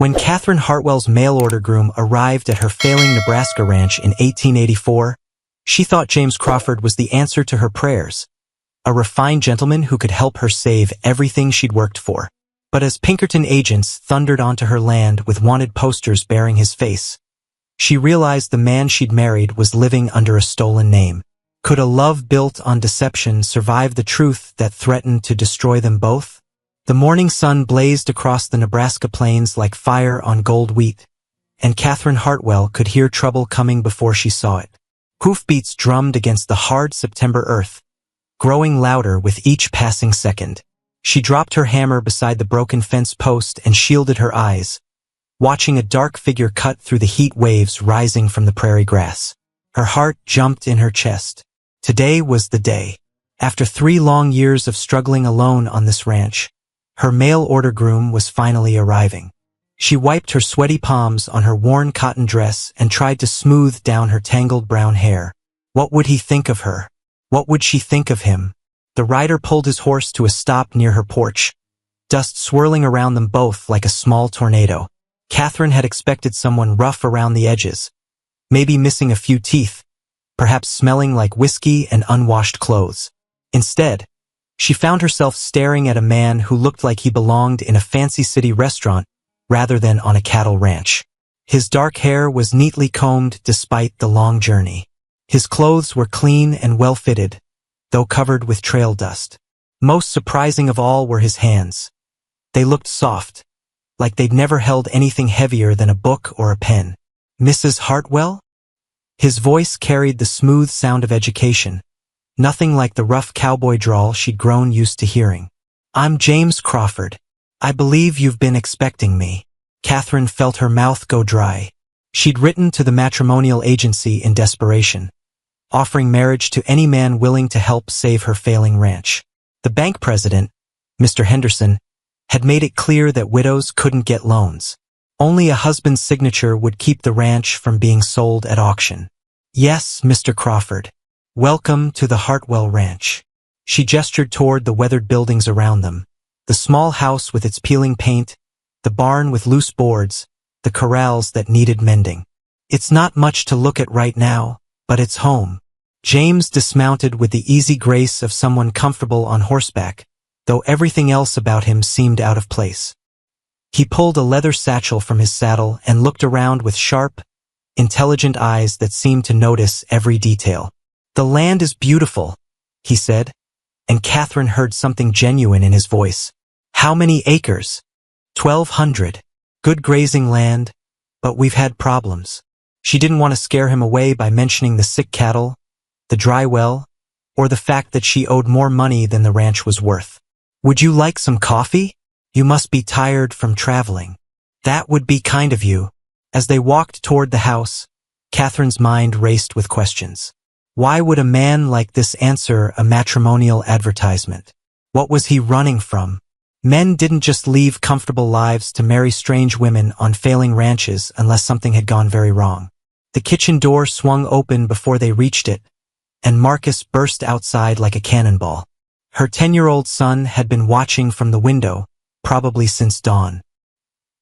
When Catherine Hartwell's mail-order groom arrived at her failing Nebraska ranch in 1884, she thought James Crawford was the answer to her prayers, a refined gentleman who could help her save everything she'd worked for. But as Pinkerton agents thundered onto her land with wanted posters bearing his face, she realized the man she'd married was living under a stolen name. Could a love built on deception survive the truth that threatened to destroy them both? The morning sun blazed across the Nebraska plains like fire on gold wheat, and Catherine Hartwell could hear trouble coming before she saw it. Hoofbeats drummed against the hard September earth, growing louder with each passing second. She dropped her hammer beside the broken fence post and shielded her eyes, watching a dark figure cut through the heat waves rising from the prairie grass. Her heart jumped in her chest. Today was the day. After 3 long years of struggling alone on this ranch, her mail-order groom was finally arriving. She wiped her sweaty palms on her worn cotton dress and tried to smooth down her tangled brown hair. What would he think of her? What would she think of him? The rider pulled his horse to a stop near her porch, dust swirling around them both like a small tornado. Catherine had expected someone rough around the edges, maybe missing a few teeth, perhaps smelling like whiskey and unwashed clothes. Instead, she found herself staring at a man who looked like he belonged in a fancy city restaurant rather than on a cattle ranch. His dark hair was neatly combed despite the long journey. His clothes were clean and well-fitted, though covered with trail dust. Most surprising of all were his hands. They looked soft, like they'd never held anything heavier than a book or a pen. "Mrs. Hartwell?" His voice carried the smooth sound of education, nothing like the rough cowboy drawl she'd grown used to hearing. "I'm James Crawford. I believe you've been expecting me." Catherine felt her mouth go dry. She'd written to the matrimonial agency in desperation, offering marriage to any man willing to help save her failing ranch. The bank president, Mr. Henderson, had made it clear that widows couldn't get loans. Only a husband's signature would keep the ranch from being sold at auction. "Yes, Mr. Crawford. Welcome to the Hartwell Ranch." She gestured toward the weathered buildings around them, the small house with its peeling paint, the barn with loose boards, the corrals that needed mending. "It's not much to look at right now, but it's home." James dismounted with the easy grace of someone comfortable on horseback, though everything else about him seemed out of place. He pulled a leather satchel from his saddle and looked around with sharp, intelligent eyes that seemed to notice every detail. "The land is beautiful," he said, and Catherine heard something genuine in his voice. "How many acres?" 1,200. "Good grazing land, but we've had problems." She didn't want to scare him away by mentioning the sick cattle, the dry well, or the fact that she owed more money than the ranch was worth. "Would you like some coffee? You must be tired from traveling." "That would be kind of you." As they walked toward the house, Catherine's mind raced with questions. Why would a man like this answer a matrimonial advertisement? What was he running from? Men didn't just leave comfortable lives to marry strange women on failing ranches unless something had gone very wrong. The kitchen door swung open before they reached it, and Marcus burst outside like a cannonball. Her 10-year-old son had been watching from the window, probably since dawn.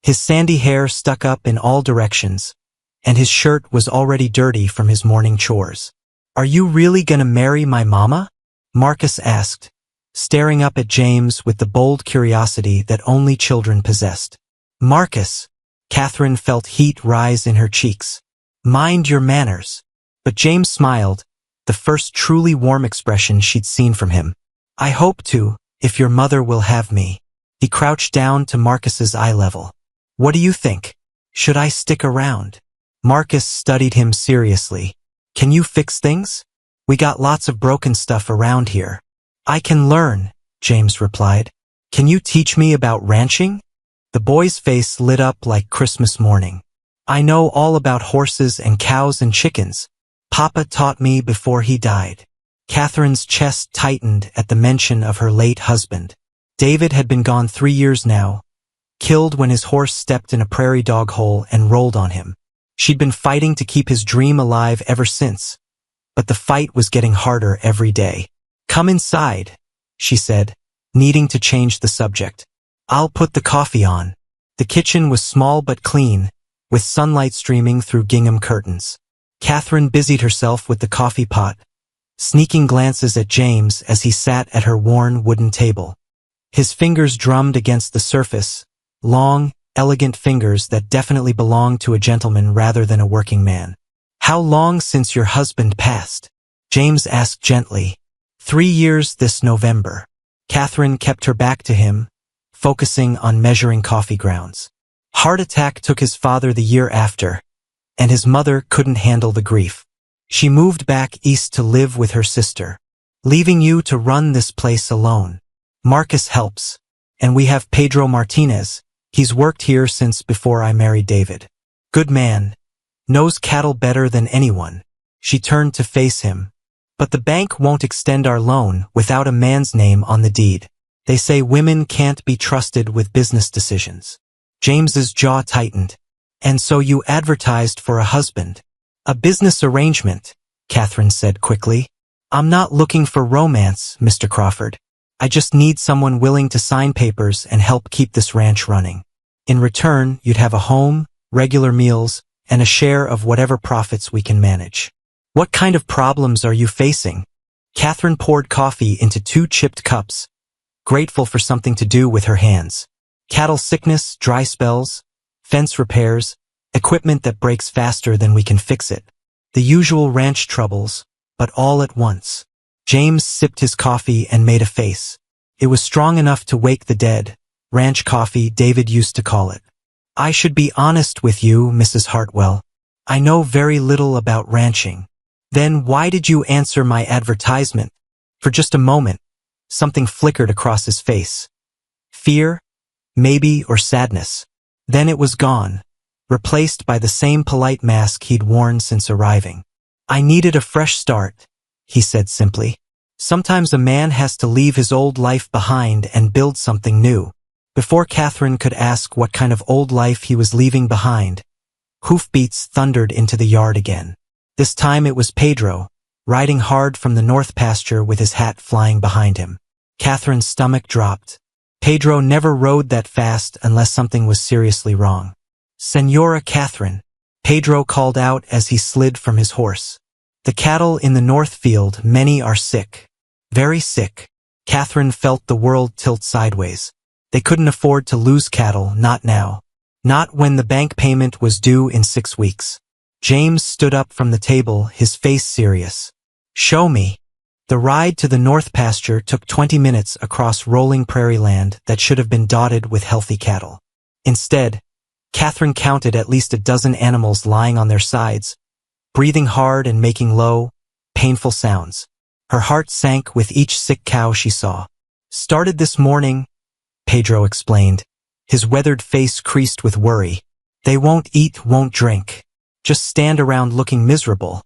His sandy hair stuck up in all directions, and his shirt was already dirty from his morning chores. "Are you really gonna marry my mama?" Marcus asked, staring up at James with the bold curiosity that only children possessed. "Marcus," Catherine felt heat rise in her cheeks. "Mind your manners." But James smiled, the first truly warm expression she'd seen from him. "I hope to, if your mother will have me." He crouched down to Marcus's eye level. "What do you think? Should I stick around?" Marcus studied him seriously. "Can you fix things? We got lots of broken stuff around here." "I can learn," James replied. "Can you teach me about ranching?" The boy's face lit up like Christmas morning. "I know all about horses and cows and chickens. Papa taught me before he died." Catherine's chest tightened at the mention of her late husband. David had been gone 3 years now, killed when his horse stepped in a prairie dog hole and rolled on him. She'd been fighting to keep his dream alive ever since, but the fight was getting harder every day. "Come inside," she said, needing to change the subject. "I'll put the coffee on." The kitchen was small but clean, with sunlight streaming through gingham curtains. Catherine busied herself with the coffee pot, sneaking glances at James as he sat at her worn wooden table. His fingers drummed against the surface, long, elegant fingers that definitely belonged to a gentleman rather than a working man. "How long since your husband passed?" James asked gently. 3 years this November. Catherine kept her back to him, focusing on measuring coffee grounds. Heart attack took his father the year after, and his mother couldn't handle the grief. She moved back east to live with her sister, leaving you to run this place alone. Marcus helps, and we have Pedro Martinez. He's worked here since before I married David. Good man, knows cattle better than anyone. She turned to face him. But the bank won't extend our loan without a man's name on the deed. They say women can't be trusted with business decisions. James's jaw tightened. And so you advertised for a husband. A business arrangement, Catherine said quickly. I'm not looking for romance, Mr. Crawford. I just need someone willing to sign papers and help keep this ranch running. In return, you'd have a home, regular meals, and a share of whatever profits we can manage. What kind of problems are you facing? Catherine poured coffee into 2 chipped cups, grateful for something to do with her hands. Cattle sickness, dry spells, fence repairs, equipment that breaks faster than we can fix it. The usual ranch troubles, but all at once. James sipped his coffee and made a face. It was strong enough to wake the dead. Ranch coffee, David used to call it. I should be honest with you, Mrs. Hartwell. I know very little about ranching. Then why did you answer my advertisement? For just a moment, something flickered across his face. Fear, maybe, or sadness. Then it was gone, replaced by the same polite mask he'd worn since arriving. I needed a fresh start, he said simply. Sometimes a man has to leave his old life behind and build something new. Before Catherine could ask what kind of old life he was leaving behind, hoofbeats thundered into the yard again. This time it was Pedro, riding hard from the north pasture with his hat flying behind him. Catherine's stomach dropped. Pedro never rode that fast unless something was seriously wrong. Senora Catherine, Pedro called out as he slid from his horse. The cattle in the north field, many are sick. Very sick. Catherine felt the world tilt sideways. They couldn't afford to lose cattle, not now. Not when the bank payment was due in 6 weeks. James stood up from the table, his face serious. Show me. The ride to the north pasture took 20 minutes across rolling prairie land that should have been dotted with healthy cattle. Instead, Catherine counted at least a dozen animals lying on their sides, breathing hard and making low, painful sounds. Her heart sank with each sick cow she saw. Started this morning, Pedro explained, his weathered face creased with worry. They won't eat, won't drink. Just stand around looking miserable,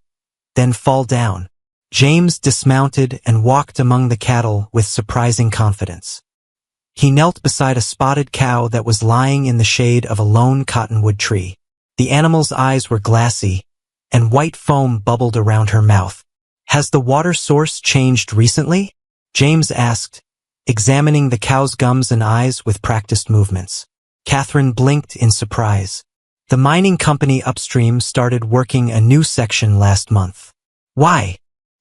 then fall down. James dismounted and walked among the cattle with surprising confidence. He knelt beside a spotted cow that was lying in the shade of a lone cottonwood tree. The animal's eyes were glassy, and white foam bubbled around her mouth. Has the water source changed recently? James asked, examining the cow's gums and eyes with practiced movements. Catherine blinked in surprise. The mining company upstream started working a new section last month. Why?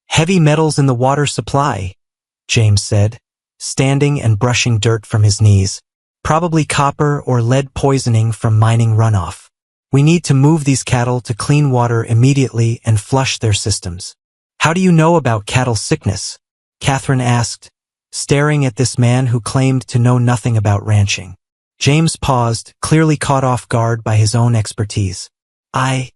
Heavy metals in the water supply, James said, standing and brushing dirt from his knees. Probably copper or lead poisoning from mining runoff. We need to move these cattle to clean water immediately and flush their systems. How do you know about cattle sickness? Catherine asked, staring at this man who claimed to know nothing about ranching. James paused, clearly caught off guard by his own expertise. I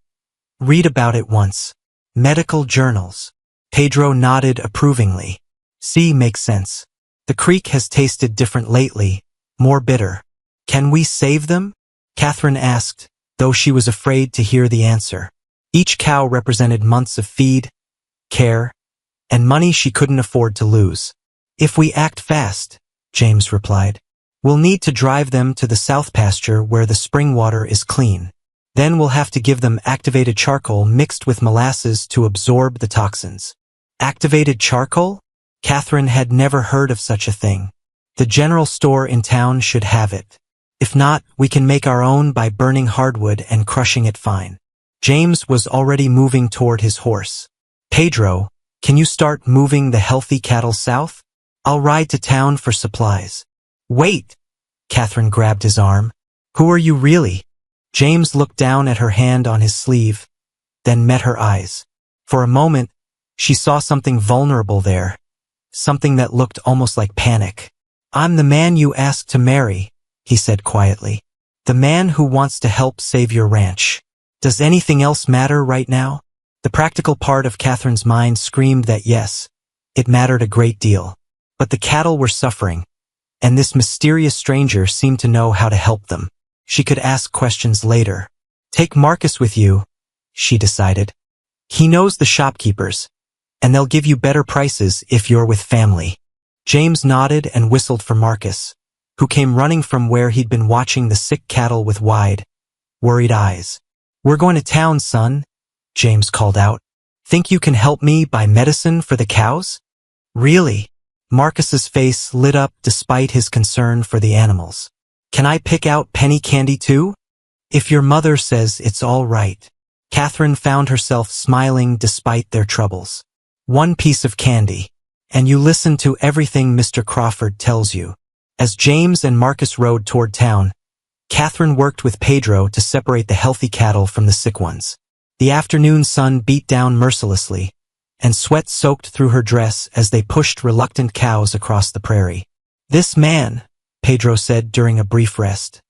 read about it once. Medical journals. Pedro nodded approvingly. See, makes sense. The creek has tasted different lately, more bitter. Can we save them? Catherine asked, though she was afraid to hear the answer. Each cow represented months of feed, care, and money she couldn't afford to lose. If we act fast, James replied, we'll need to drive them to the south pasture where the spring water is clean. Then we'll have to give them activated charcoal mixed with molasses to absorb the toxins. Activated charcoal? Catherine had never heard of such a thing. The general store in town should have it. If not, we can make our own by burning hardwood and crushing it fine. James was already moving toward his horse. Pedro, can you start moving the healthy cattle south? I'll ride to town for supplies. Wait! Catherine grabbed his arm. Who are you really? James looked down at her hand on his sleeve, then met her eyes. For a moment, she saw something vulnerable there, something that looked almost like panic. I'm the man you asked to marry, he said quietly. The man who wants to help save your ranch. Does anything else matter right now? The practical part of Catherine's mind screamed that yes, it mattered a great deal. But the cattle were suffering, and this mysterious stranger seemed to know how to help them. She could ask questions later. Take Marcus with you, she decided. He knows the shopkeepers, and they'll give you better prices if you're with family. James nodded and whistled for Marcus, who came running from where he'd been watching the sick cattle with wide, worried eyes. We're going to town, son, James called out. Think you can help me buy medicine for the cows? Really? Marcus's face lit up despite his concern for the animals. Can I pick out penny candy too? If your mother says it's all right. Catherine found herself smiling despite their troubles. One piece of candy, and you listen to everything Mr. Crawford tells you. As James and Marcus rode toward town, Catherine worked with Pedro to separate the healthy cattle from the sick ones. The afternoon sun beat down mercilessly, and sweat soaked through her dress as they pushed reluctant cows across the prairie. This man, Pedro said during a brief rest.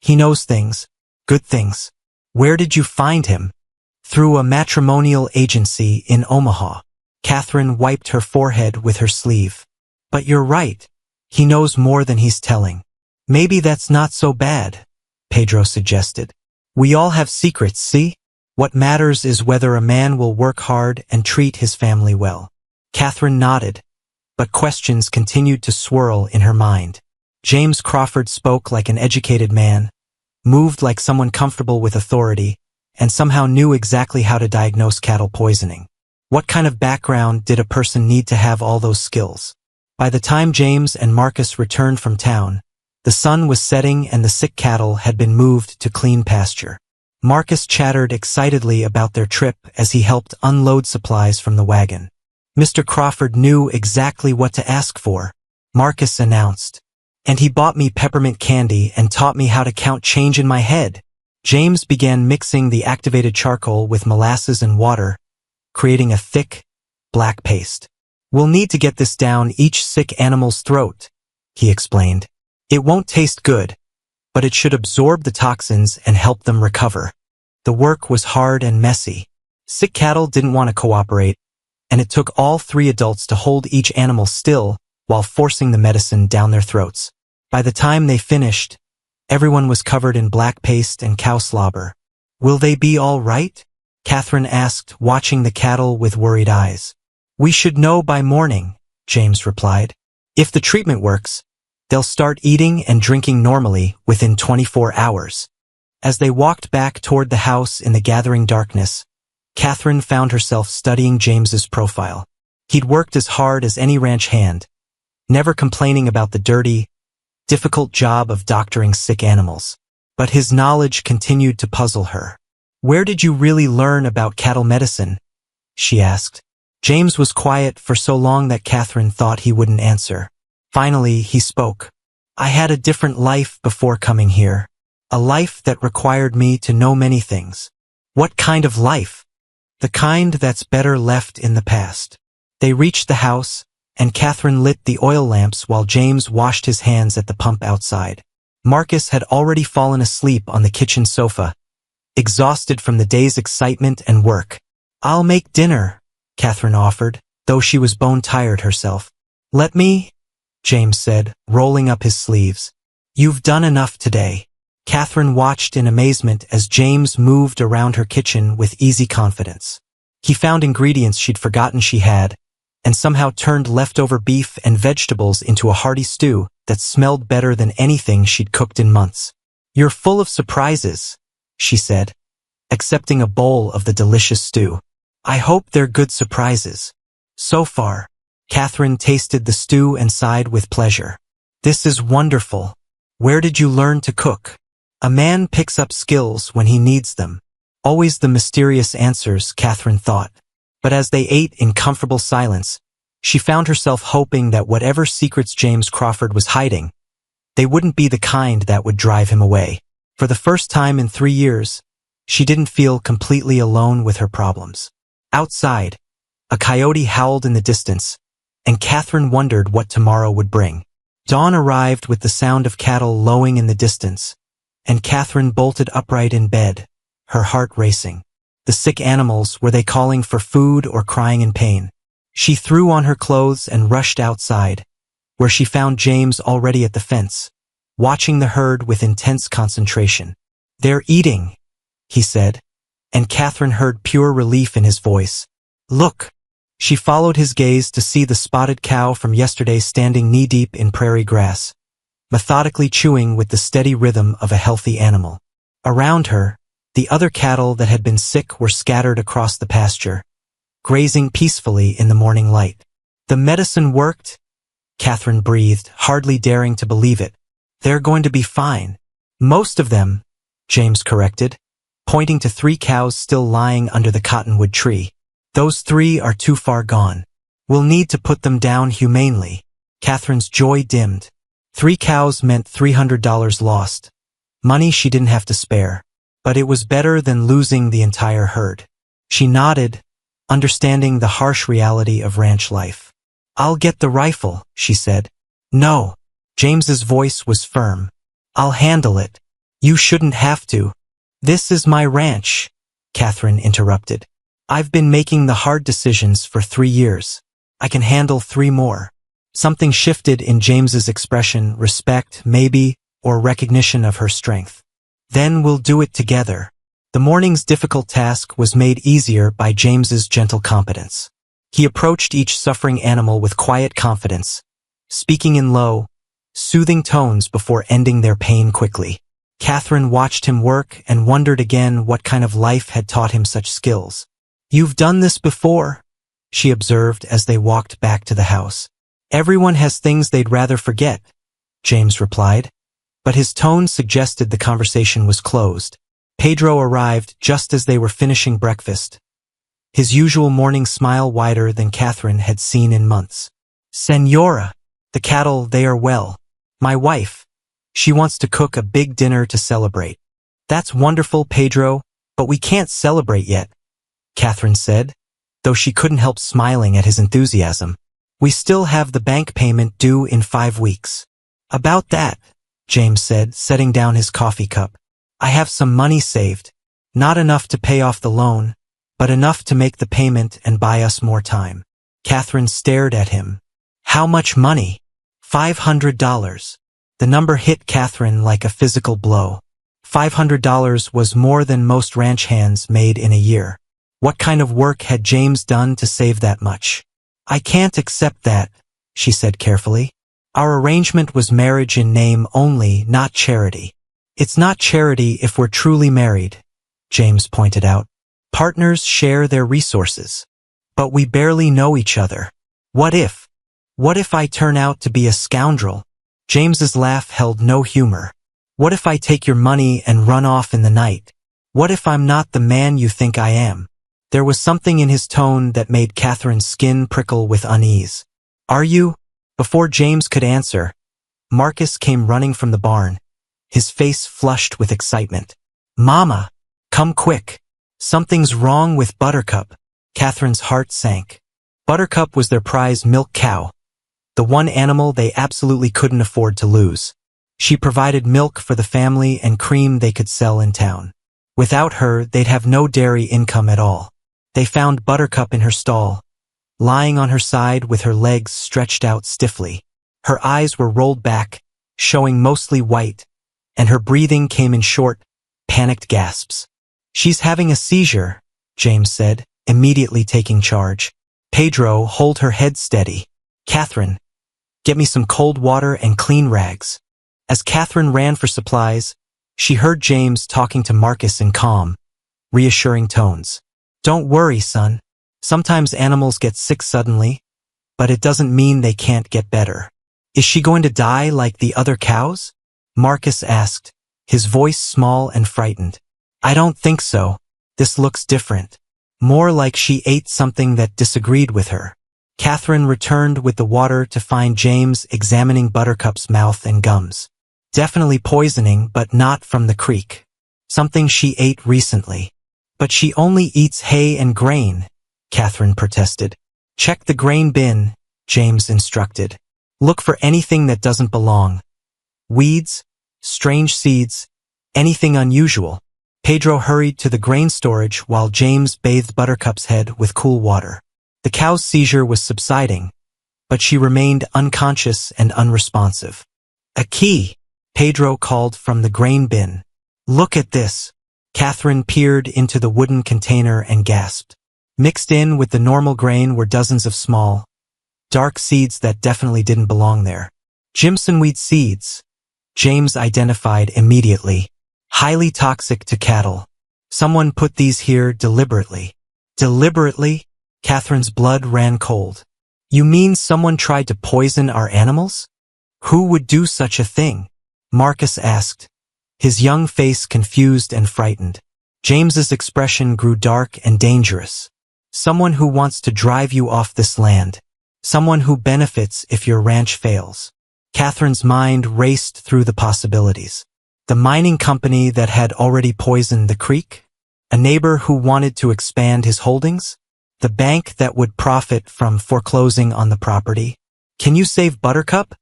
He knows things, good things. Where did you find him? Through a matrimonial agency in Omaha. Catherine wiped her forehead with her sleeve. But you're right. He knows more than he's telling. Maybe that's not so bad, Pedro suggested. We all have secrets, see? What matters is whether a man will work hard and treat his family well. Catherine nodded, but questions continued to swirl in her mind. James Crawford spoke like an educated man, moved like someone comfortable with authority, and somehow knew exactly how to diagnose cattle poisoning. What kind of background did a person need to have all those skills? By the time James and Marcus returned from town, the sun was setting and the sick cattle had been moved to clean pasture. Marcus chattered excitedly about their trip as he helped unload supplies from the wagon. Mr. Crawford knew exactly what to ask for, Marcus announced. And he bought me peppermint candy and taught me how to count change in my head. James began mixing the activated charcoal with molasses and water, creating a thick, black paste. We'll need to get this down each sick animal's throat, he explained. It won't taste good, but it should absorb the toxins and help them recover. The work was hard and messy. Sick cattle didn't want to cooperate, and it took all 3 adults to hold each animal still while forcing the medicine down their throats. By the time they finished, everyone was covered in black paste and cow slobber. Will they be all right? Catherine asked, watching the cattle with worried eyes. We should know by morning, James replied. If the treatment works, they'll start eating and drinking normally within 24 hours. As they walked back toward the house in the gathering darkness, Catherine found herself studying James's profile. He'd worked as hard as any ranch hand, never complaining about the dirty, difficult job of doctoring sick animals. But his knowledge continued to puzzle her. Where did you really learn about cattle medicine? She asked. James was quiet for so long that Catherine thought he wouldn't answer. Finally, he spoke. I had a different life before coming here. A life that required me to know many things. What kind of life? The kind that's better left in the past. They reached the house, and Catherine lit the oil lamps while James washed his hands at the pump outside. Marcus had already fallen asleep on the kitchen sofa, exhausted from the day's excitement and work. I'll make dinner, Catherine offered, though she was bone-tired herself. Let me, James said, rolling up his sleeves. You've done enough today. Catherine watched in amazement as James moved around her kitchen with easy confidence. He found ingredients she'd forgotten she had, and somehow turned leftover beef and vegetables into a hearty stew that smelled better than anything she'd cooked in months. You're full of surprises, she said, accepting a bowl of the delicious stew. I hope they're good surprises. So far, Catherine tasted the stew and sighed with pleasure. This is wonderful. Where did you learn to cook? A man picks up skills when he needs them. Always the mysterious answers, Catherine thought. But as they ate in comfortable silence, she found herself hoping that whatever secrets James Crawford was hiding, they wouldn't be the kind that would drive him away. For the first time in 3 years, she didn't feel completely alone with her problems. Outside, a coyote howled in the distance, and Catherine wondered what tomorrow would bring. Dawn arrived with the sound of cattle lowing in the distance, and Catherine bolted upright in bed, her heart racing. The sick animals, were they calling for food or crying in pain? She threw on her clothes and rushed outside, where she found James already at the fence, watching the herd with intense concentration. "They're eating," he said, and Catherine heard pure relief in his voice. "Look." She followed his gaze to see the spotted cow from yesterday standing knee-deep in prairie grass, methodically chewing with the steady rhythm of a healthy animal. Around her, the other cattle that had been sick were scattered across the pasture, grazing peacefully in the morning light. "The medicine worked?" Catherine breathed, hardly daring to believe it. "They're going to be fine." "Most of them," James corrected, pointing to 3 cows still lying under the cottonwood tree. "Those 3 are too far gone. We'll need to put them down humanely." Catherine's joy dimmed. 3 cows meant $300 lost. Money she didn't have to spare. But it was better than losing the entire herd. She nodded, understanding the harsh reality of ranch life. "I'll get the rifle," she said. "No." James's voice was firm. "I'll handle it." "You shouldn't have to." "This is my ranch," Catherine interrupted. "I've been making the hard decisions for 3 years. I can handle 3 more. Something shifted in James's expression, respect, maybe, or recognition of her strength. "Then we'll do it together." The morning's difficult task was made easier by James's gentle competence. He approached each suffering animal with quiet confidence, speaking in low, soothing tones before ending their pain quickly. Catherine watched him work and wondered again what kind of life had taught him such skills. "You've done this before," she observed as they walked back to the house. "Everyone has things they'd rather forget," James replied, but his tone suggested the conversation was closed. Pedro arrived just as they were finishing breakfast, his usual morning smile wider than Catherine had seen in months. "Senora, the cattle, they are well. My wife, she wants to cook a big dinner to celebrate." "That's wonderful, Pedro, but we can't celebrate yet," Catherine said, though she couldn't help smiling at his enthusiasm. "We still have the bank payment due in 5 weeks. "About that," James said, setting down his coffee cup. "I have some money saved. Not enough to pay off the loan, but enough to make the payment and buy us more time." Catherine stared at him. "How much money?" $500. The number hit Catherine like a physical blow. $500 was more than most ranch hands made in a year. What kind of work had James done to save that much? "I can't accept that," she said carefully. "Our arrangement was marriage in name only, not charity." "It's not charity if we're truly married," James pointed out. "Partners share their resources. But we barely know each other. What if? What if I turn out to be a scoundrel?" James's laugh held no humor. "What if I take your money and run off in the night? What if I'm not the man you think I am?" There was something in his tone that made Catherine's skin prickle with unease. "Are you?" Before James could answer, Marcus came running from the barn, his face flushed with excitement. "Mama, come quick. Something's wrong with Buttercup." Catherine's heart sank. Buttercup was their prize milk cow, the one animal they absolutely couldn't afford to lose. She provided milk for the family and cream they could sell in town. Without her, they'd have no dairy income at all. They found Buttercup in her stall, lying on her side with her legs stretched out stiffly. Her eyes were rolled back, showing mostly white, and her breathing came in short, panicked gasps. "She's having a seizure," James said, immediately taking charge. "Pedro, hold her head steady. Catherine, get me some cold water and clean rags." As Catherine ran for supplies, she heard James talking to Marcus in calm, reassuring tones. "Don't worry, son. Sometimes animals get sick suddenly, but it doesn't mean they can't get better." "Is she going to die like the other cows?" Marcus asked, his voice small and frightened. I don't think so. This looks different. More like she ate something that disagreed with her. Catherine returned with the water to find James examining Buttercup's mouth and gums. Definitely poisoning, but not from the creek. Something she ate recently. But she only eats hay and grain, Catherine protested. Check the grain bin, James instructed. Look for anything that doesn't belong. Weeds, strange seeds, anything unusual. Pedro hurried to the grain storage while James bathed Buttercup's head with cool water. The cow's seizure was subsiding, but she remained unconscious and unresponsive. A key, Pedro called from the grain bin. Look at this. Catherine peered into the wooden container and gasped. Mixed in with the normal grain were dozens of small, dark seeds that definitely didn't belong there. Jimsonweed seeds, James identified immediately. Highly toxic to cattle. Someone put these here deliberately. Deliberately? Catherine's blood ran cold. You mean someone tried to poison our animals? Who would do such a thing? Marcus asked, his young face confused and frightened. James's expression grew dark and dangerous. Someone who wants to drive you off this land. Someone who benefits if your ranch fails. Catherine's mind raced through the possibilities. The mining company that had already poisoned the creek? A neighbor who wanted to expand his holdings? The bank that would profit from foreclosing on the property? Can you save Buttercup?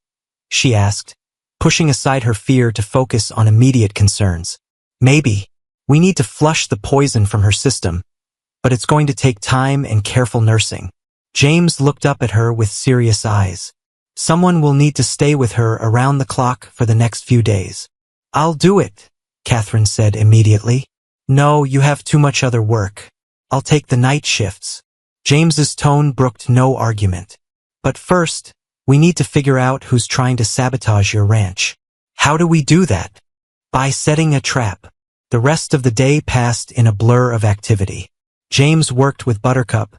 She asked, pushing aside her fear to focus on immediate concerns. Maybe. We need to flush the poison from her system, but it's going to take time and careful nursing. James looked up at her with serious eyes. Someone will need to stay with her around the clock for the next few days. I'll do it, Catherine said immediately. No, you have too much other work. I'll take the night shifts. James's tone brooked no argument. But first, we need to figure out who's trying to sabotage your ranch. How do we do that? By setting a trap. The rest of the day passed in a blur of activity. James worked with Buttercup,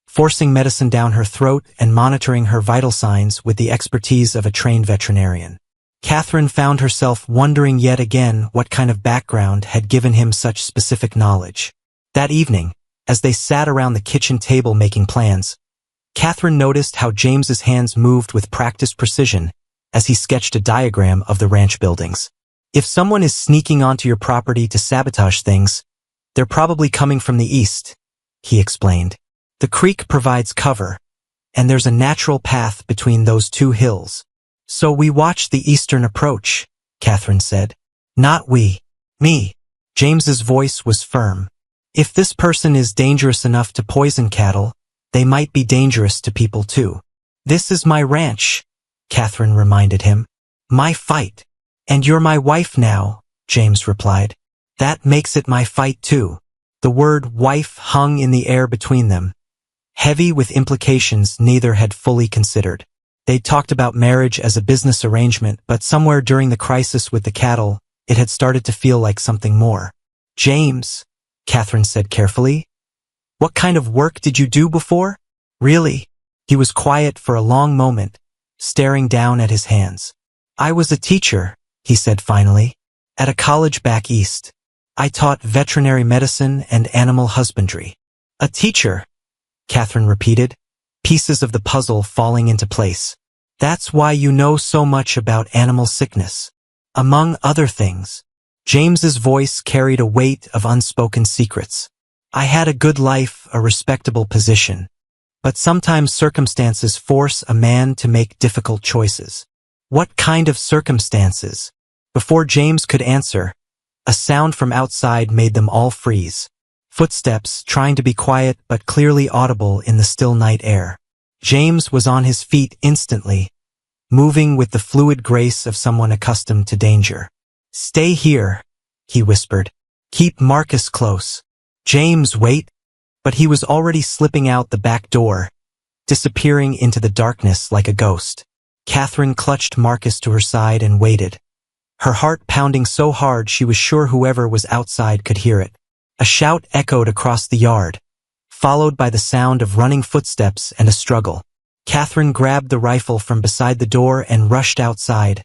forcing medicine down her throat and monitoring her vital signs with the expertise of a trained veterinarian. Catherine found herself wondering yet again what kind of background had given him such specific knowledge. That evening, as they sat around the kitchen table making plans, Catherine noticed how James's hands moved with practiced precision as he sketched a diagram of the ranch buildings. If someone is sneaking onto your property to sabotage things, they're probably coming from the east, he explained. The creek provides cover, and there's a natural path between those two hills. So we watch the eastern approach, Catherine said. Not we. Me. James's voice was firm. If this person is dangerous enough to poison cattle, they might be dangerous to people too. This is my ranch, Catherine reminded him. My fight. And you're my wife now, James replied. That makes it my fight too. The word wife hung in the air between them, heavy with implications neither had fully considered. They talked about marriage as a business arrangement, but somewhere during the crisis with the cattle, it had started to feel like something more. James, Catherine said carefully, what kind of work did you do before? Really? He was quiet for a long moment, staring down at his hands. I was a teacher, he said finally, at a college back east. I taught veterinary medicine and animal husbandry. A teacher, Catherine repeated, pieces of the puzzle falling into place. That's why you know so much about animal sickness. Among other things, James's voice carried a weight of unspoken secrets. I had a good life, a respectable position, but sometimes circumstances force a man to make difficult choices. What kind of circumstances? Before James could answer, a sound from outside made them all freeze. Footsteps, trying to be quiet but clearly audible in the still night air. James was on his feet instantly, moving with the fluid grace of someone accustomed to danger. Stay here, he whispered. Keep Marcus close. James, wait. But he was already slipping out the back door, disappearing into the darkness like a ghost. Catherine clutched Marcus to her side and waited, her heart pounding so hard she was sure whoever was outside could hear it. A shout echoed across the yard, followed by the sound of running footsteps and a struggle. Catherine grabbed the rifle from beside the door and rushed outside,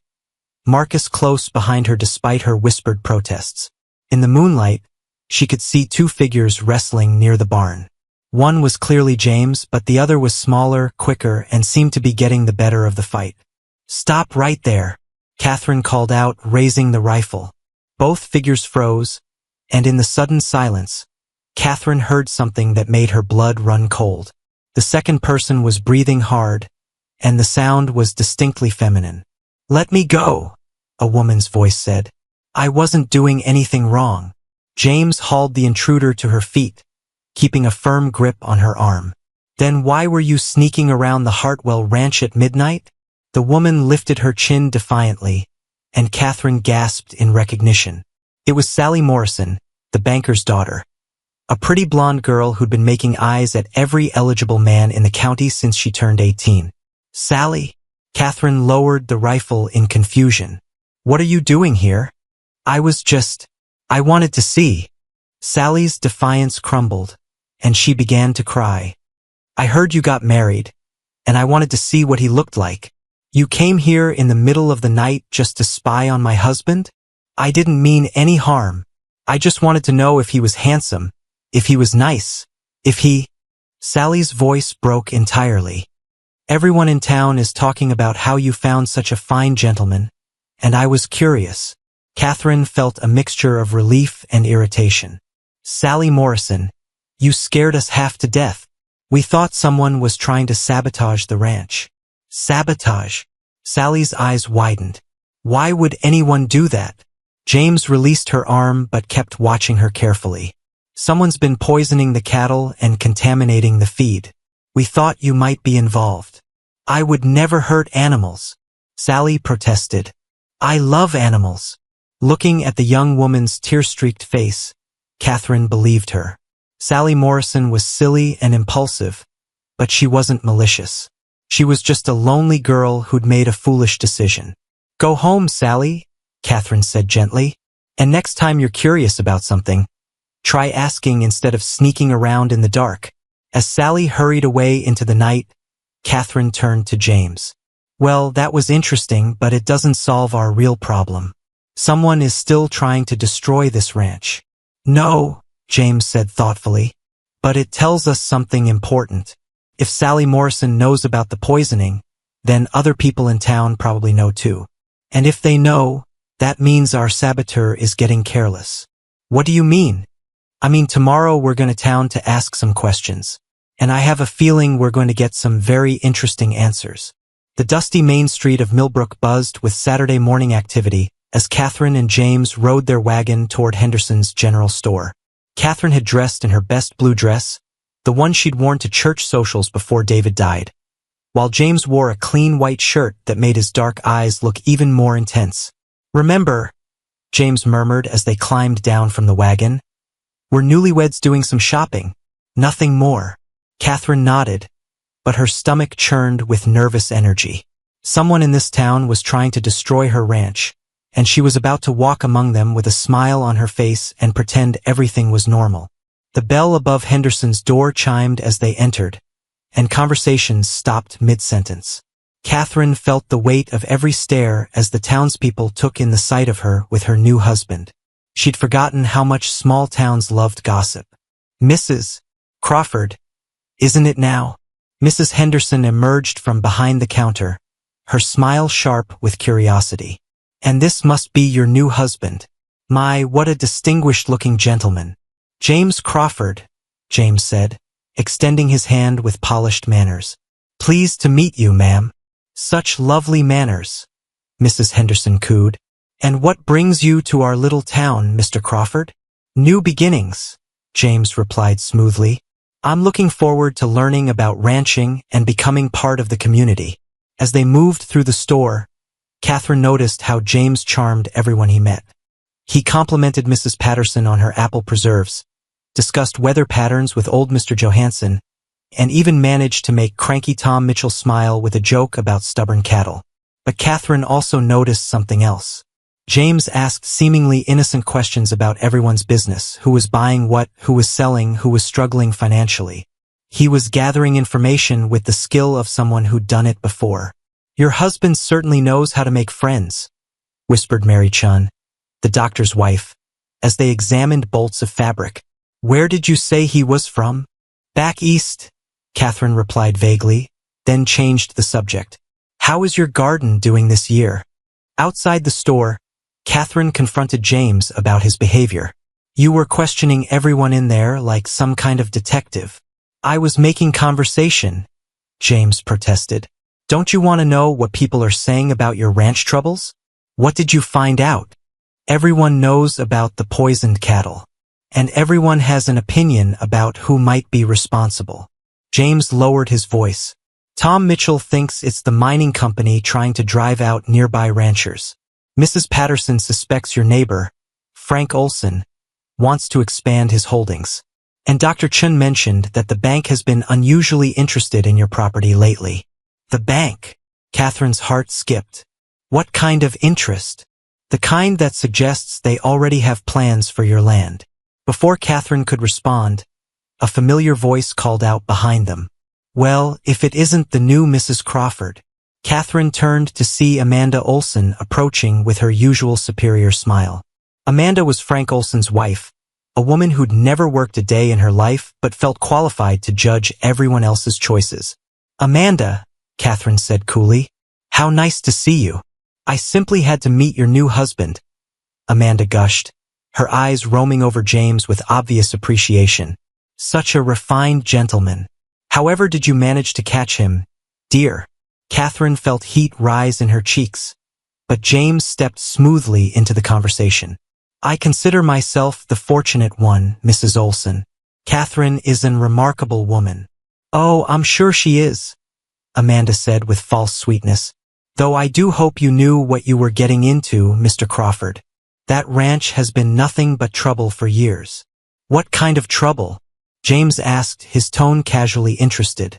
Marcus close behind her despite her whispered protests. In the moonlight, she could see two figures wrestling near the barn. One was clearly James, but the other was smaller, quicker, and seemed to be getting the better of the fight. "Stop right there," Catherine called out, raising the rifle. Both figures froze, and in the sudden silence, Catherine heard something that made her blood run cold. The second person was breathing hard, and the sound was distinctly feminine. "Let me go," a woman's voice said. "I wasn't doing anything wrong." James hauled the intruder to her feet, keeping a firm grip on her arm. "Then why were you sneaking around the Hartwell ranch at midnight?" The woman lifted her chin defiantly, and Catherine gasped in recognition. It was Sally Morrison, the banker's daughter. A pretty blonde girl who'd been making eyes at every eligible man in the county since she turned 18. "Sally?" Catherine lowered the rifle in confusion. "What are you doing here?" I wanted to see." Sally's defiance crumbled, and she began to cry. "I heard you got married, and I wanted to see what he looked like. You came here in the middle of the night just to spy on my husband? I didn't mean any harm. I just wanted to know if he was handsome, if he was nice, if he—" Sally's voice broke entirely. "Everyone in town is talking about how you found such a fine gentleman, and I was curious." Catherine felt a mixture of relief and irritation. "Sally Morrison, you scared us half to death. We thought someone was trying to sabotage the ranch." "Sabotage?" Sally's eyes widened. "Why would anyone do that?" James released her arm but kept watching her carefully. "Someone's been poisoning the cattle and contaminating the feed. We thought you might be involved." "I would never hurt animals," Sally protested. "I love animals." Looking at the young woman's tear-streaked face, Catherine believed her. Sally Morrison was silly and impulsive, but she wasn't malicious. She was just a lonely girl who'd made a foolish decision. "Go home, Sally," Catherine said gently. "And next time you're curious about something, try asking instead of sneaking around in the dark." As Sally hurried away into the night, Catherine turned to James. "Well, that was interesting, but it doesn't solve our real problem. Someone is still trying to destroy this ranch." "No," James said thoughtfully, "but it tells us something important. If Sally Morrison knows about the poisoning, then other people in town probably know too. And if they know, that means our saboteur is getting careless." "What do you mean?" "I mean, tomorrow we're going to town to ask some questions. And I have a feeling we're going to get some very interesting answers." The dusty main street of Millbrook buzzed with Saturday morning activity as Catherine and James rode their wagon toward Henderson's general store. Catherine had dressed in her best blue dress, the one she'd worn to church socials before David died, while James wore a clean white shirt that made his dark eyes look even more intense. "Remember," James murmured as they climbed down from the wagon, "we're newlyweds doing some shopping, nothing more." Catherine nodded, but her stomach churned with nervous energy. Someone in this town was trying to destroy her ranch, and she was about to walk among them with a smile on her face and pretend everything was normal. The bell above Henderson's door chimed as they entered, and conversations stopped mid-sentence. Catherine felt the weight of every stare as the townspeople took in the sight of her with her new husband. She'd forgotten how much small towns loved gossip. "Mrs. Crawford, isn't it now?" Mrs. Henderson emerged from behind the counter, her smile sharp with curiosity. "And this must be your new husband. My, what a distinguished-looking gentleman." "James Crawford," James said, extending his hand with polished manners. "Pleased to meet you, ma'am." "Such lovely manners," Mrs. Henderson cooed. "And what brings you to our little town, Mr. Crawford?" "New beginnings," James replied smoothly. "I'm looking forward to learning about ranching and becoming part of the community." As they moved through the store, Catherine noticed how James charmed everyone he met. He complimented Mrs. Patterson on her apple preserves, discussed weather patterns with old Mr. Johansson, and even managed to make cranky Tom Mitchell smile with a joke about stubborn cattle. But Catherine also noticed something else. James asked seemingly innocent questions about everyone's business, who was buying what, who was selling, who was struggling financially. He was gathering information with the skill of someone who'd done it before. "Your husband certainly knows how to make friends," whispered Mary Chun, the doctor's wife, as they examined bolts of fabric. Where did you say he was from? Back east, Catherine replied vaguely, then changed the subject. How is your garden doing this year? Outside the store, Catherine confronted James about his behavior. You were questioning everyone in there like some kind of detective. I was making conversation, James protested. Don't you want to know what people are saying about your ranch troubles? What did you find out? Everyone knows about the poisoned cattle. And everyone has an opinion about who might be responsible. James lowered his voice. Tom Mitchell thinks it's the mining company trying to drive out nearby ranchers. Mrs. Patterson suspects your neighbor, Frank Olson, wants to expand his holdings. And Dr. Chun mentioned that the bank has been unusually interested in your property lately. The bank? Catherine's heart skipped. What kind of interest? The kind that suggests they already have plans for your land. Before Catherine could respond, a familiar voice called out behind them. Well, if it isn't the new Mrs. Crawford. Catherine turned to see Amanda Olson approaching with her usual superior smile. Amanda was Frank Olson's wife, a woman who'd never worked a day in her life but felt qualified to judge everyone else's choices. Amanda, Catherine said coolly, how nice to see you. I simply had to meet your new husband. Amanda gushed, her eyes roaming over James with obvious appreciation. Such a refined gentleman. However did you manage to catch him, dear? Catherine felt heat rise in her cheeks, but James stepped smoothly into the conversation. I consider myself the fortunate one, Mrs. Olson. Catherine is an remarkable woman. Oh, I'm sure she is, Amanda said with false sweetness. Though I do hope you knew what you were getting into, Mr. Crawford. That ranch has been nothing but trouble for years. What kind of trouble? James asked, his tone casually interested.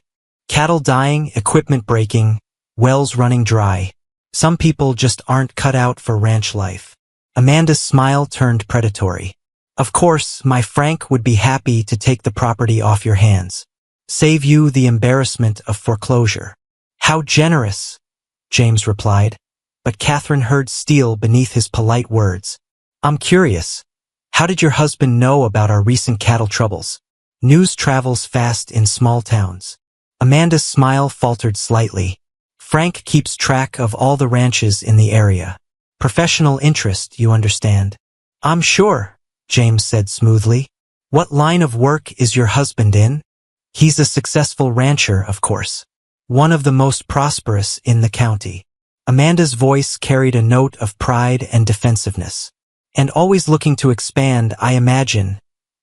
Cattle dying, equipment breaking, wells running dry. Some people just aren't cut out for ranch life. Amanda's smile turned predatory. Of course, my Frank would be happy to take the property off your hands. Save you the embarrassment of foreclosure. How generous, James replied, but Catherine heard steel beneath his polite words. I'm curious. How did your husband know about our recent cattle troubles? News travels fast in small towns. Amanda's smile faltered slightly. Frank keeps track of all the ranches in the area. Professional interest, you understand. I'm sure, James said smoothly. What line of work is your husband in? He's a successful rancher, of course. One of the most prosperous in the county. Amanda's voice carried a note of pride and defensiveness. And always looking to expand, I imagine,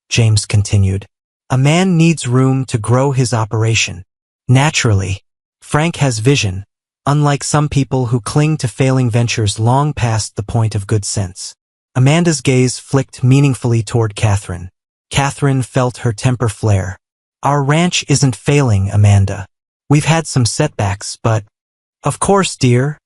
James continued. A man needs room to grow his operation. Naturally, Frank has vision, unlike some people who cling to failing ventures long past the point of good sense. Amanda's gaze flicked meaningfully toward Catherine. Catherine felt her temper flare. Our ranch isn't failing, Amanda. We've had some setbacks, but... Of course, dear,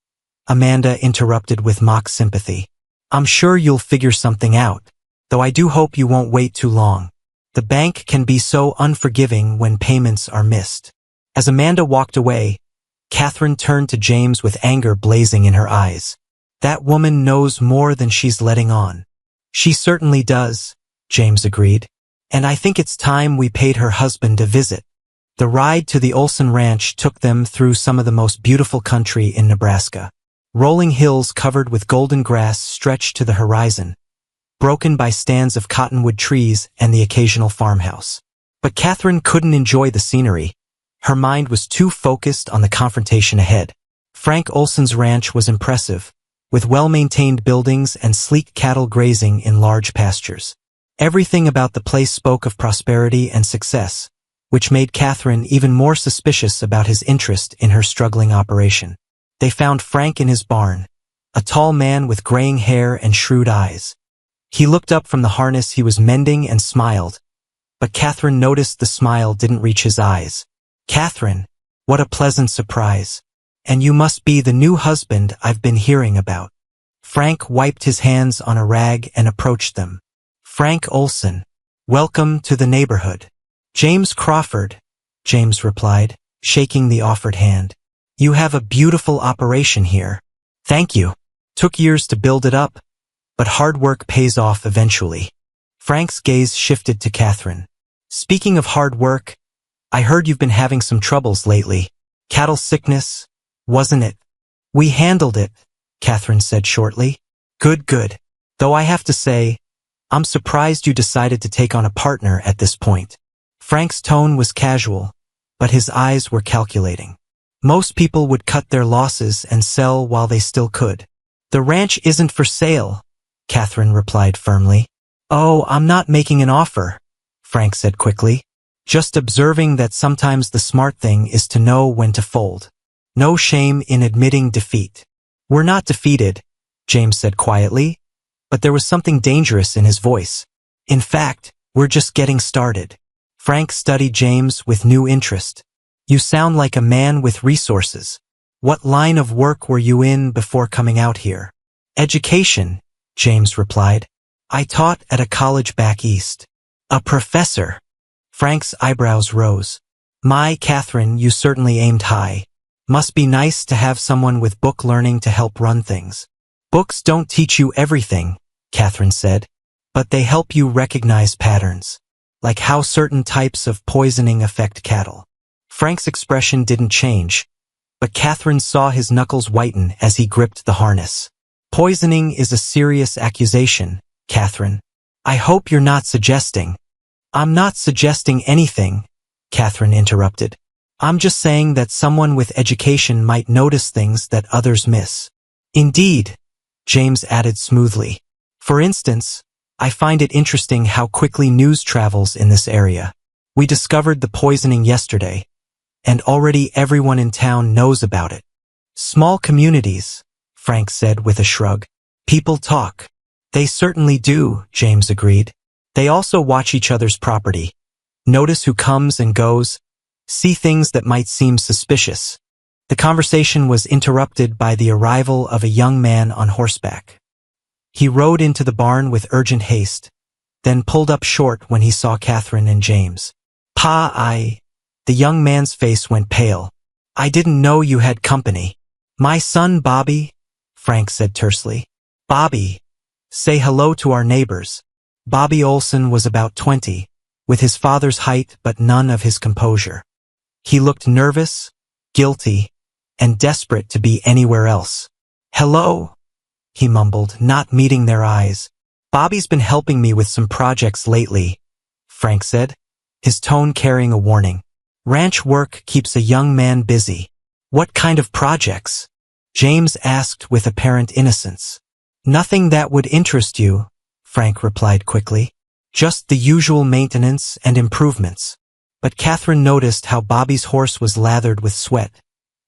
Amanda interrupted with mock sympathy. I'm sure you'll figure something out, though I do hope you won't wait too long. The bank can be so unforgiving when payments are missed. As Amanda walked away, Catherine turned to James with anger blazing in her eyes. That woman knows more than she's letting on. She certainly does, James agreed. And I think it's time we paid her husband a visit. The ride to the Olson Ranch took them through some of the most beautiful country in Nebraska. Rolling hills covered with golden grass stretched to the horizon, broken by stands of cottonwood trees and the occasional farmhouse. But Catherine couldn't enjoy the scenery. Her mind was too focused on the confrontation ahead. Frank Olson's ranch was impressive, with well-maintained buildings and sleek cattle grazing in large pastures. Everything about the place spoke of prosperity and success, which made Catherine even more suspicious about his interest in her struggling operation. They found Frank in his barn, a tall man with graying hair and shrewd eyes. He looked up from the harness he was mending and smiled, but Catherine noticed the smile didn't reach his eyes. Catherine, what a pleasant surprise. And you must be the new husband I've been hearing about. Frank wiped his hands on a rag and approached them. Frank Olson, welcome to the neighborhood. James Crawford, James replied, shaking the offered hand. You have a beautiful operation here. Thank you. Took years to build it up, but hard work pays off eventually. Frank's gaze shifted to Catherine. Speaking of hard work, I heard you've been having some troubles lately. Cattle sickness, wasn't it? We handled it, Catherine said shortly. Good. Though I have to say, I'm surprised you decided to take on a partner at this point. Frank's tone was casual, but his eyes were calculating. Most people would cut their losses and sell while they still could. The ranch isn't for sale, Catherine replied firmly. Oh, I'm not making an offer, Frank said quickly. Just observing that sometimes the smart thing is to know when to fold. No shame in admitting defeat. We're not defeated, James said quietly, but there was something dangerous in his voice. In fact, we're just getting started. Frank studied James with new interest. You sound like a man with resources. What line of work were you in before coming out here? Education, James replied. I taught at a college back east. A professor. Frank's eyebrows rose. My, Catherine, you certainly aimed high. Must be nice to have someone with book learning to help run things. Books don't teach you everything, Catherine said, but they help you recognize patterns, like how certain types of poisoning affect cattle. Frank's expression didn't change, but Catherine saw his knuckles whiten as he gripped the harness. Poisoning is a serious accusation, Catherine. I hope you're not suggesting. I'm not suggesting anything, Catherine interrupted. I'm just saying that someone with education might notice things that others miss. Indeed, James added smoothly. For instance, I find it interesting how quickly news travels in this area. We discovered the poisoning yesterday, and already everyone in town knows about it. Small communities, Frank said with a shrug. People talk. They certainly do, James agreed. They also watch each other's property, notice who comes and goes, see things that might seem suspicious. The conversation was interrupted by the arrival of a young man on horseback. He rode into the barn with urgent haste, then pulled up short when he saw Catherine and James. The young man's face went pale. I didn't know you had company. My son Bobby, Frank said tersely. Bobby, say hello to our neighbors. Bobby Olson was about 20, with his father's height but none of his composure. He looked nervous, guilty, and desperate to be anywhere else. Hello, he mumbled, not meeting their eyes. Bobby's been helping me with some projects lately, Frank said, his tone carrying a warning. Ranch work keeps a young man busy. What kind of projects? James asked with apparent innocence. Nothing that would interest you, Frank replied quickly. Just the usual maintenance and improvements. But Catherine noticed how Bobby's horse was lathered with sweat,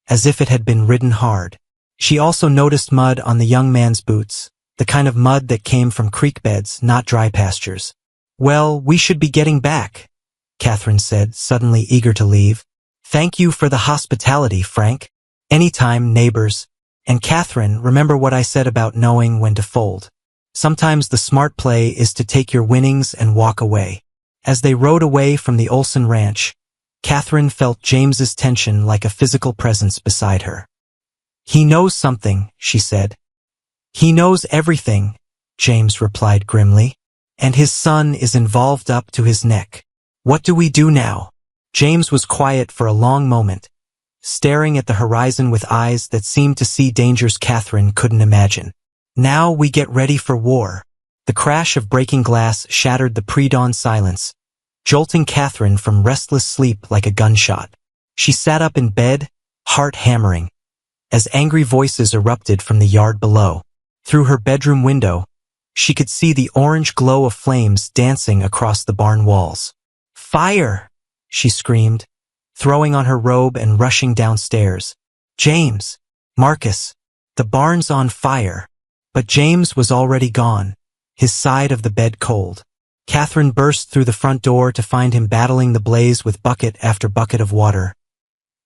as if it had been ridden hard. She also noticed mud on the young man's boots, the kind of mud that came from creek beds, not dry pastures. Well, we should be getting back, Catherine said, suddenly eager to leave. Thank you for the hospitality, Frank. Anytime, neighbors. And Catherine, remember what I said about knowing when to fold. Sometimes the smart play is to take your winnings and walk away. As they rode away from the Olson ranch, Catherine felt James's tension like a physical presence beside her. He knows something, she said. He knows everything, James replied grimly. And his son is involved up to his neck. What do we do now? James was quiet for a long moment, staring at the horizon with eyes that seemed to see dangers Catherine couldn't imagine. Now we get ready for war. The crash of breaking glass shattered the pre-dawn silence, jolting Catherine from restless sleep like a gunshot. She sat up in bed, heart hammering, as angry voices erupted from the yard below. Through her bedroom window, she could see the orange glow of flames dancing across the barn walls. Fire! She screamed, throwing on her robe and rushing downstairs. James! Marcus! The barn's on fire! But James was already gone, his side of the bed cold. Catherine burst through the front door to find him battling the blaze with bucket after bucket of water,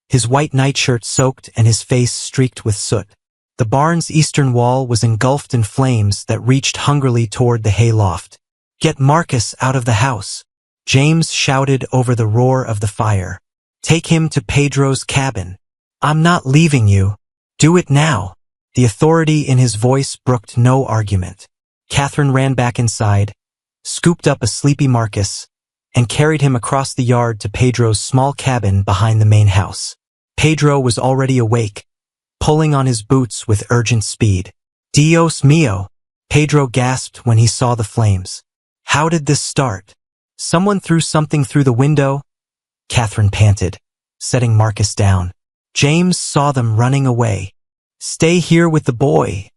his white nightshirt soaked and his face streaked with soot. The barn's eastern wall was engulfed in flames that reached hungrily toward the hayloft. Get Marcus out of the house! James shouted over the roar of the fire. Take him to Pedro's cabin. I'm not leaving you. Do it now. The authority in his voice brooked no argument. Catherine ran back inside, scooped up a sleepy Marcus, and carried him across the yard to Pedro's small cabin behind the main house. Pedro was already awake, pulling on his boots with urgent speed. Dios mío! Pedro gasped when he saw the flames. How did this start? Someone threw something through the window? Catherine panted, setting Marcus down. James saw them running away. Stay here with the boy,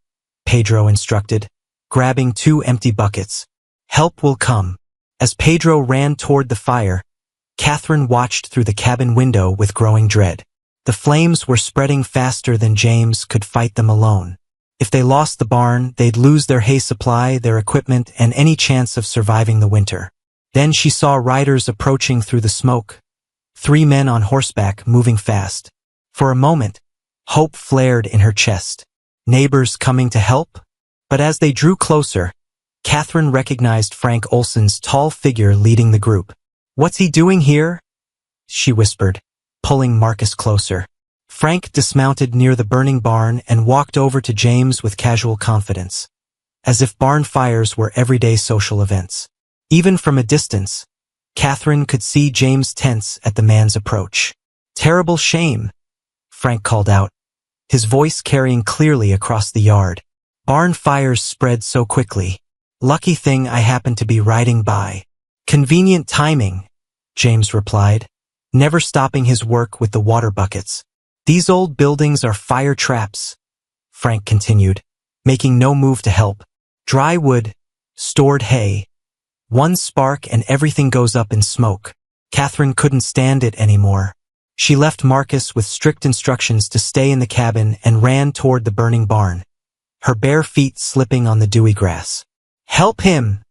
Pedro instructed, grabbing 2 empty buckets. Help will come. As Pedro ran toward the fire, Catherine watched through the cabin window with growing dread. The flames were spreading faster than James could fight them alone. If they lost the barn, they'd lose their hay supply, their equipment, and any chance of surviving the winter. Then she saw riders approaching through the smoke. 3 men on horseback moving fast. For a moment, hope flared in her chest. Neighbors coming to help? But as they drew closer, Catherine recognized Frank Olson's tall figure leading the group. What's he doing here? She whispered, pulling Marcus closer. Frank dismounted near the burning barn and walked over to James with casual confidence, as if barn fires were everyday social events. Even from a distance, Catherine could see James tense at the man's approach. Terrible shame, Frank called out, his voice carrying clearly across the yard. Barn fires spread so quickly. Lucky thing I happened to be riding by. Convenient timing, James replied, never stopping his work with the water buckets. These old buildings are fire traps, Frank continued, making no move to help. Dry wood, stored hay. One spark and everything goes up in smoke. Catherine couldn't stand it anymore. She left Marcus with strict instructions to stay in the cabin and ran toward the burning barn, her bare feet slipping on the dewy grass. Help him,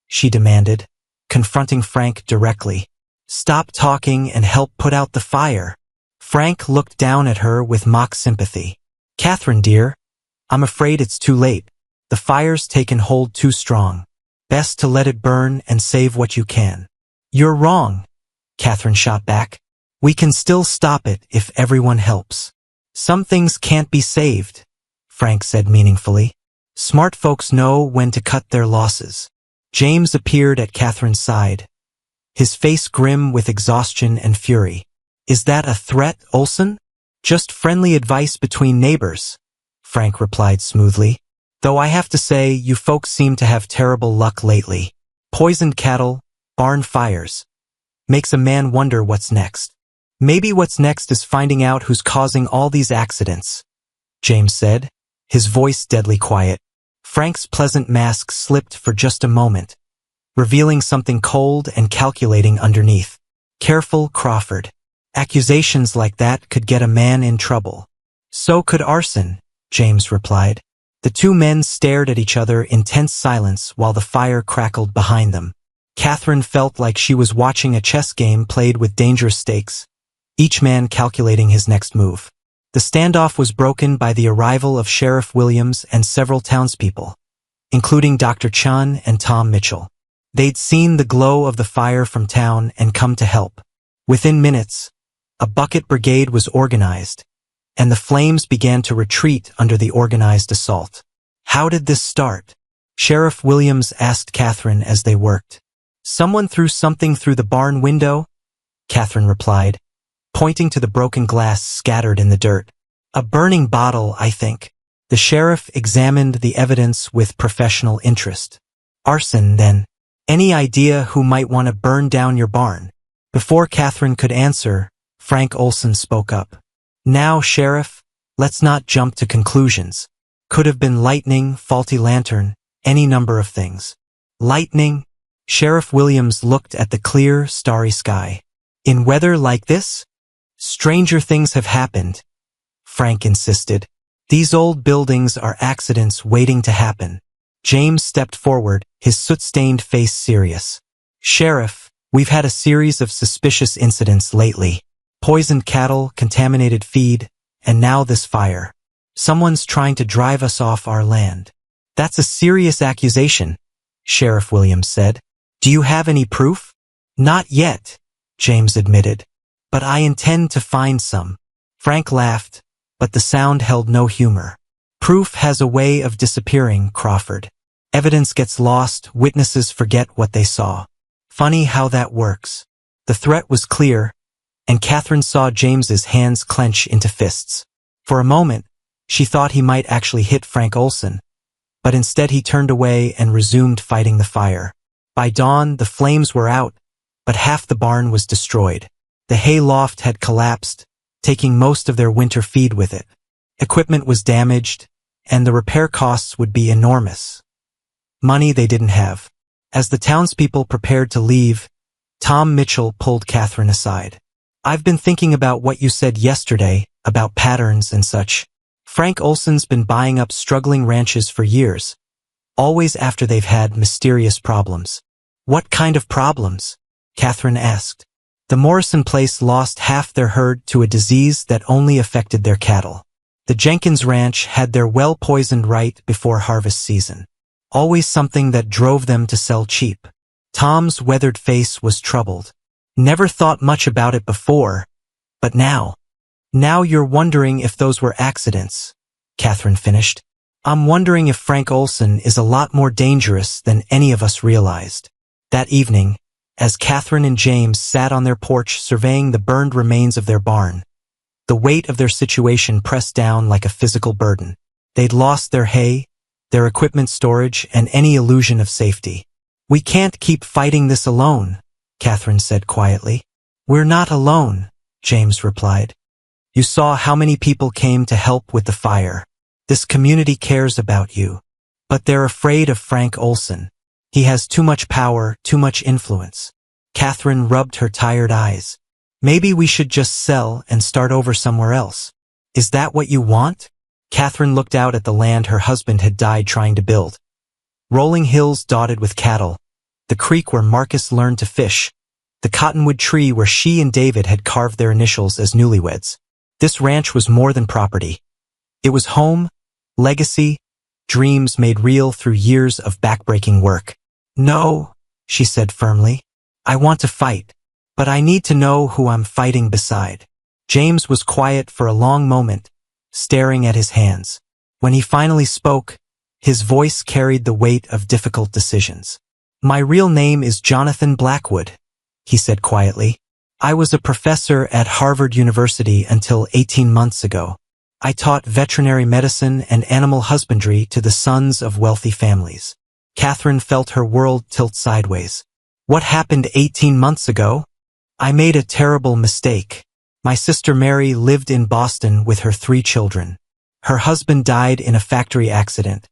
she demanded, confronting Frank directly. Stop talking and help put out the fire. Frank looked down at her with mock sympathy. Catherine, dear, I'm afraid it's too late. The fire's taken hold too strong. Best to let it burn and save what you can. You're wrong, Catherine shot back. We can still stop it if everyone helps. Some things can't be saved, Frank said meaningfully. Smart folks know when to cut their losses. James appeared at Catherine's side, his face grim with exhaustion and fury. Is that a threat, Olson? Just friendly advice between neighbors, Frank replied smoothly. Though I have to say, you folks seem to have terrible luck lately. Poisoned cattle, barn fires. Makes a man wonder what's next. Maybe what's next is finding out who's causing all these accidents, James said, his voice deadly quiet. Frank's pleasant mask slipped for just a moment, revealing something cold and calculating underneath. Careful, Crawford. Accusations like that could get a man in trouble. So could arson, James replied. The 2 men stared at each other in tense silence while the fire crackled behind them. Catherine felt like she was watching a chess game played with dangerous stakes, each man calculating his next move. The standoff was broken by the arrival of Sheriff Williams and several townspeople, including Dr. Chun and Tom Mitchell. They'd seen the glow of the fire from town and come to help. Within minutes, a bucket brigade was organized, and the flames began to retreat under the organized assault. How did this start? Sheriff Williams asked Catherine as they worked. Someone threw something through the barn window, Catherine replied, pointing to the broken glass scattered in the dirt. A burning bottle, I think. The sheriff examined the evidence with professional interest. Arson, then. Any idea who might want to burn down your barn? Before Catherine could answer, Frank Olson spoke up. Now, Sheriff, let's not jump to conclusions. Could have been lightning, faulty lantern, any number of things. Lightning? Sheriff Williams looked at the clear, starry sky. In weather like this? Stranger things have happened, Frank insisted. These old buildings are accidents waiting to happen. James stepped forward, his soot-stained face serious. Sheriff, we've had a series of suspicious incidents lately. Poisoned cattle, contaminated feed, and now this fire. Someone's trying to drive us off our land. That's a serious accusation, Sheriff Williams said. Do you have any proof? Not yet, James admitted. But I intend to find some. Frank laughed, but the sound held no humor. Proof has a way of disappearing, Crawford. Evidence gets lost, witnesses forget what they saw. Funny how that works. The threat was clear, and Catherine saw James's hands clench into fists. For a moment, she thought he might actually hit Frank Olson, but instead he turned away and resumed fighting the fire. By dawn, the flames were out, but half the barn was destroyed. The hay loft had collapsed, taking most of their winter feed with it. Equipment was damaged, and the repair costs would be enormous. Money they didn't have. As the townspeople prepared to leave, Tom Mitchell pulled Catherine aside. I've been thinking about what you said yesterday, about patterns and such. Frank Olson's been buying up struggling ranches for years, always after they've had mysterious problems. What kind of problems? Catherine asked. The Morrison place lost half their herd to a disease that only affected their cattle. The Jenkins Ranch had their well poisoned right before harvest season. Always something that drove them to sell cheap. Tom's weathered face was troubled. Never thought much about it before, but now you're wondering if those were accidents, Catherine finished. I'm wondering if Frank Olson is a lot more dangerous than any of us realized. That evening, as Catherine and James sat on their porch surveying the burned remains of their barn, the weight of their situation pressed down like a physical burden. They'd lost their hay, their equipment storage, and any illusion of safety. We can't keep fighting this alone, Catherine said quietly. We're not alone, James replied. You saw how many people came to help with the fire. This community cares about you. But they're afraid of Frank Olson. He has too much power, too much influence. Catherine rubbed her tired eyes. Maybe we should just sell and start over somewhere else. Is that what you want? Catherine looked out at the land her husband had died trying to build. Rolling hills dotted with cattle, the creek where Marcus learned to fish, the cottonwood tree where she and David had carved their initials as newlyweds. This ranch was more than property. It was home, legacy, dreams made real through years of backbreaking work. No, she said firmly. I want to fight, but I need to know who I'm fighting beside. James was quiet for a long moment, staring at his hands. When he finally spoke, his voice carried the weight of difficult decisions. My real name is Jonathan Blackwood, he said quietly. I was a professor at Harvard University until 18 months ago. I taught veterinary medicine and animal husbandry to the sons of wealthy families. Catherine felt her world tilt sideways. What happened 18 months ago? I made a terrible mistake. My sister Mary lived in Boston with her 3 children. Her husband died in a factory accident,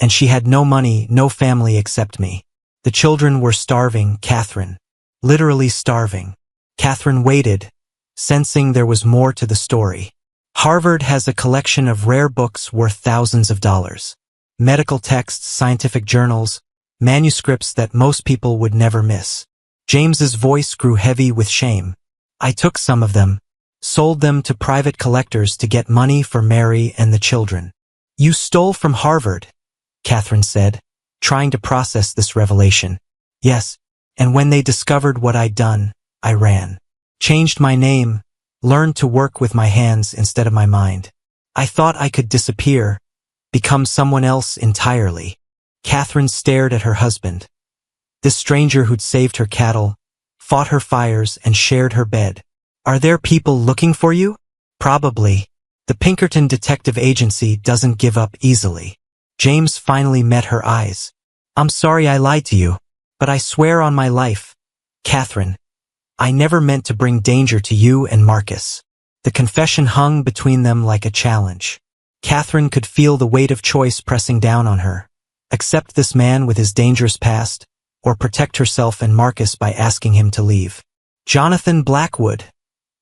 and she had no money, no family except me. The children were starving, Catherine. Literally starving. Catherine waited, sensing there was more to the story. Harvard has a collection of rare books worth thousands of dollars. Medical texts, scientific journals, manuscripts that most people would never miss. James's voice grew heavy with shame. I took some of them, sold them to private collectors to get money for Mary and the children. You stole from Harvard, Catherine said, trying to process this revelation. Yes, and when they discovered what I'd done, I ran. Changed my name, learned to work with my hands instead of my mind. I thought I could disappear, become someone else entirely. Catherine stared at her husband. This stranger who'd saved her cattle, fought her fires, and shared her bed. Are there people looking for you? Probably. The Pinkerton Detective Agency doesn't give up easily. James finally met her eyes. I'm sorry I lied to you, but I swear on my life, Catherine, I never meant to bring danger to you and Marcus. The confession hung between them like a challenge. Catherine could feel the weight of choice pressing down on her. Accept this man with his dangerous past, or protect herself and Marcus by asking him to leave. Jonathan Blackwood,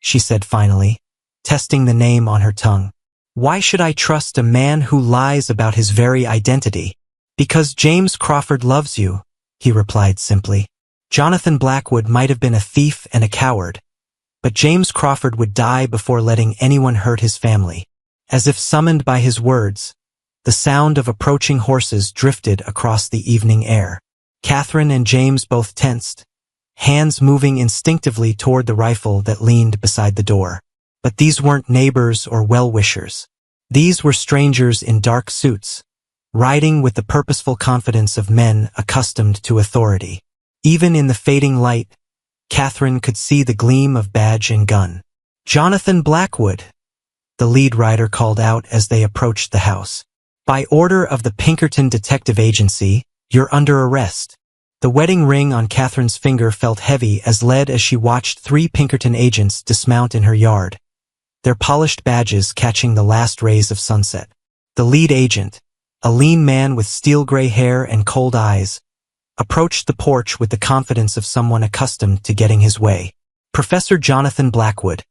she said finally, testing the name on her tongue. Why should I trust a man who lies about his very identity? Because James Crawford loves you, he replied simply. Jonathan Blackwood might have been a thief and a coward, but James Crawford would die before letting anyone hurt his family. As if summoned by his words, the sound of approaching horses drifted across the evening air. Catherine and James both tensed, hands moving instinctively toward the rifle that leaned beside the door. But these weren't neighbors or well-wishers. These were strangers in dark suits, riding with the purposeful confidence of men accustomed to authority. Even in the fading light, Catherine could see the gleam of badge and gun. "Jonathan Blackwood," the lead rider called out as they approached the house. "By order of the Pinkerton Detective Agency, you're under arrest." The wedding ring on Catherine's finger felt heavy as she watched 3 Pinkerton agents dismount in her yard, their polished badges catching the last rays of sunset. The lead agent, a lean man with steel-gray hair and cold eyes, approached the porch with the confidence of someone accustomed to getting his way. "Professor Jonathan Blackwood,"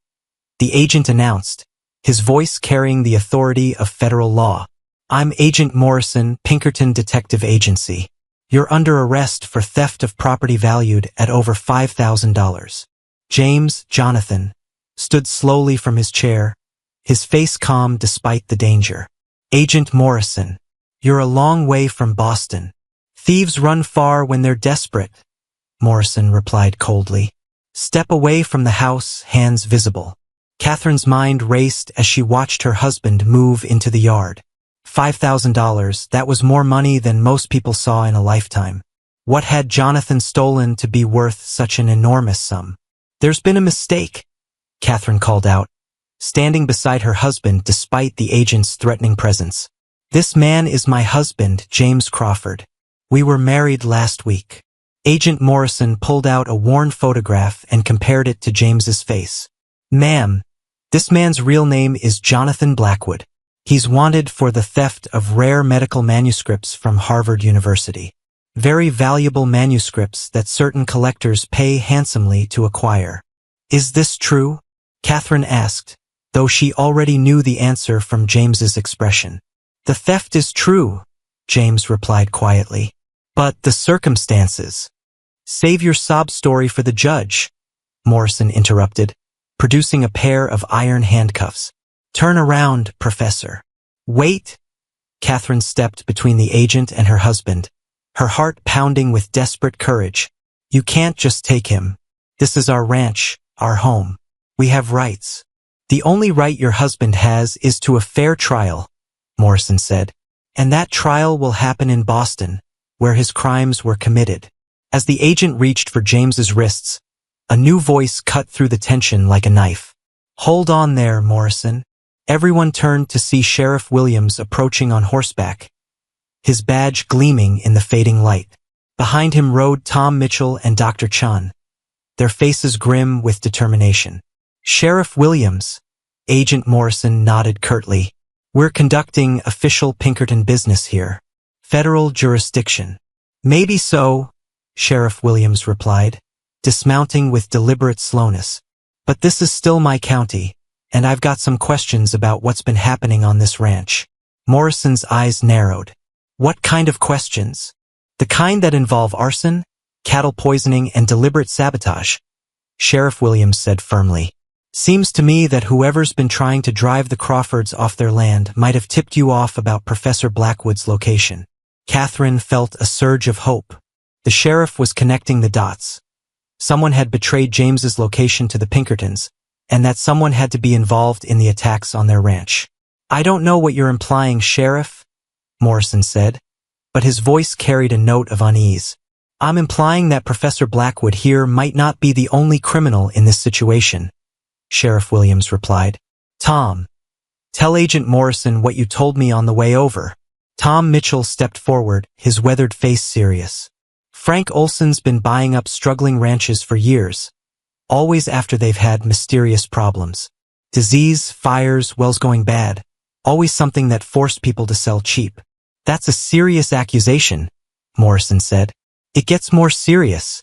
the agent announced, his voice carrying the authority of federal law. "I'm Agent Morrison, Pinkerton Detective Agency. You're under arrest for theft of property valued at over $5,000. James, Jonathan, stood slowly from his chair, his face calm despite the danger. "Agent Morrison, you're a long way from Boston. Thieves run far when they're desperate," Morrison replied coldly. "Step away from the house, hands visible." Catherine's mind raced as she watched her husband move into the yard. $5,000, that was more money than most people saw in a lifetime. What had Jonathan stolen to be worth such an enormous sum? "There's been a mistake," Catherine called out, standing beside her husband despite the agent's threatening presence. "This man is my husband, James Crawford. We were married last week." Agent Morrison pulled out a worn photograph and compared it to James's face. "Ma'am, this man's real name is Jonathan Blackwood. He's wanted for the theft of rare medical manuscripts from Harvard University. Very valuable manuscripts that certain collectors pay handsomely to acquire." "Is this true?" Catherine asked, though she already knew the answer from James's expression. "The theft is true," James replied quietly. "But the circumstances." "Save your sob story for the judge," Morrison interrupted, producing a pair of iron handcuffs. "Turn around, Professor." "Wait." Catherine stepped between the agent and her husband, her heart pounding with desperate courage. "You can't just take him. This is our ranch, our home. We have rights." "The only right your husband has is to a fair trial," Morrison said. "And that trial will happen in Boston, where his crimes were committed." As the agent reached for James's wrists, a new voice cut through the tension like a knife. "Hold on there, Morrison." Everyone turned to see Sheriff Williams approaching on horseback, his badge gleaming in the fading light. Behind him rode Tom Mitchell and Dr. Chun, their faces grim with determination. "Sheriff Williams," Agent Morrison nodded curtly. "We're conducting official Pinkerton business here. Federal jurisdiction." "Maybe so," Sheriff Williams replied, dismounting with deliberate slowness. "But this is still my county, and I've got some questions about what's been happening on this ranch." Morrison's eyes narrowed. "What kind of questions?" "The kind that involve arson, cattle poisoning, and deliberate sabotage," Sheriff Williams said firmly. "Seems to me that whoever's been trying to drive the Crawfords off their land might have tipped you off about Professor Blackwood's location." Catherine felt a surge of hope. The sheriff was connecting the dots. Someone had betrayed James's location to the Pinkertons, and that someone had to be involved in the attacks on their ranch. "I don't know what you're implying, Sheriff," Morrison said, but his voice carried a note of unease. "I'm implying that Professor Blackwood here might not be the only criminal in this situation," Sheriff Williams replied. "Tom, tell Agent Morrison what you told me on the way over." Tom Mitchell stepped forward, his weathered face serious. "Frank Olson's been buying up struggling ranches for years, always after they've had mysterious problems. Disease, fires, wells going bad, always something that forced people to sell cheap." "That's a serious accusation," Morrison said. "It gets more serious,"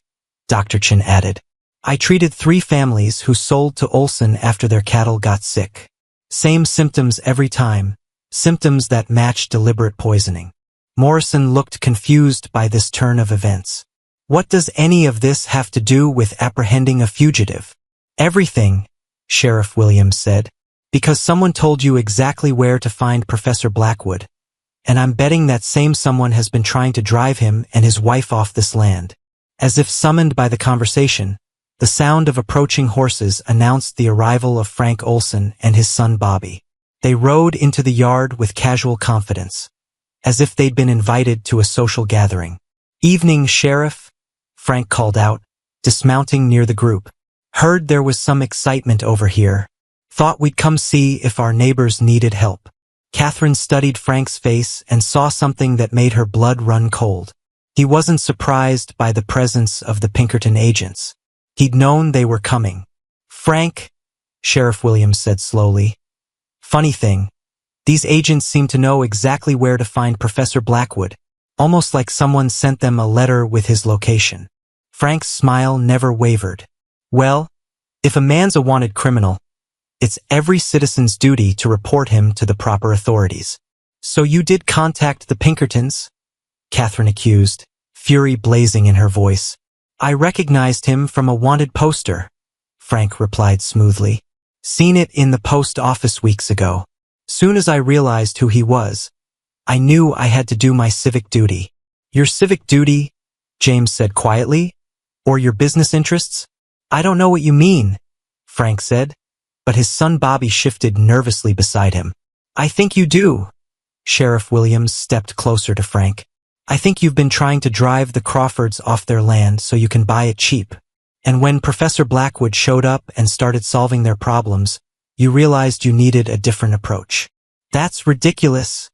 Dr. Chin added. "I treated 3 families who sold to Olson after their cattle got sick. Same symptoms every time, symptoms that matched deliberate poisoning." Morrison looked confused by this turn of events. "What does any of this have to do with apprehending a fugitive?" "Everything," Sheriff Williams said, "because someone told you exactly where to find Professor Blackwood, and I'm betting that same someone has been trying to drive him and his wife off this land." As if summoned by the conversation, the sound of approaching horses announced the arrival of Frank Olson and his son Bobby. They rode into the yard with casual confidence, as if they'd been invited to a social gathering. "Evening, Sheriff," Frank called out, dismounting near the group. "Heard there was some excitement over here. Thought we'd come see if our neighbors needed help." Catherine studied Frank's face and saw something that made her blood run cold. He wasn't surprised by the presence of the Pinkerton agents. He'd known they were coming. "Frank," Sheriff Williams said slowly. "Funny thing, these agents seem to know exactly where to find Professor Blackwood, almost like someone sent them a letter with his location." Frank's smile never wavered. "Well, if a man's a wanted criminal, it's every citizen's duty to report him to the proper authorities." "So you did contact the Pinkertons?" Catherine accused, fury blazing in her voice. "I recognized him from a wanted poster," Frank replied smoothly. "Seen it in the post office weeks ago. Soon as I realized who he was, I knew I had to do my civic duty." "Your civic duty," James said quietly, "or your business interests?" "I don't know what you mean," Frank said, but his son Bobby shifted nervously beside him. "I think you do." Sheriff Williams stepped closer to Frank. "I think you've been trying to drive the Crawfords off their land so you can buy it cheap. And when Professor Blackwood showed up and started solving their problems, you realized you needed a different approach." "That's ridiculous,"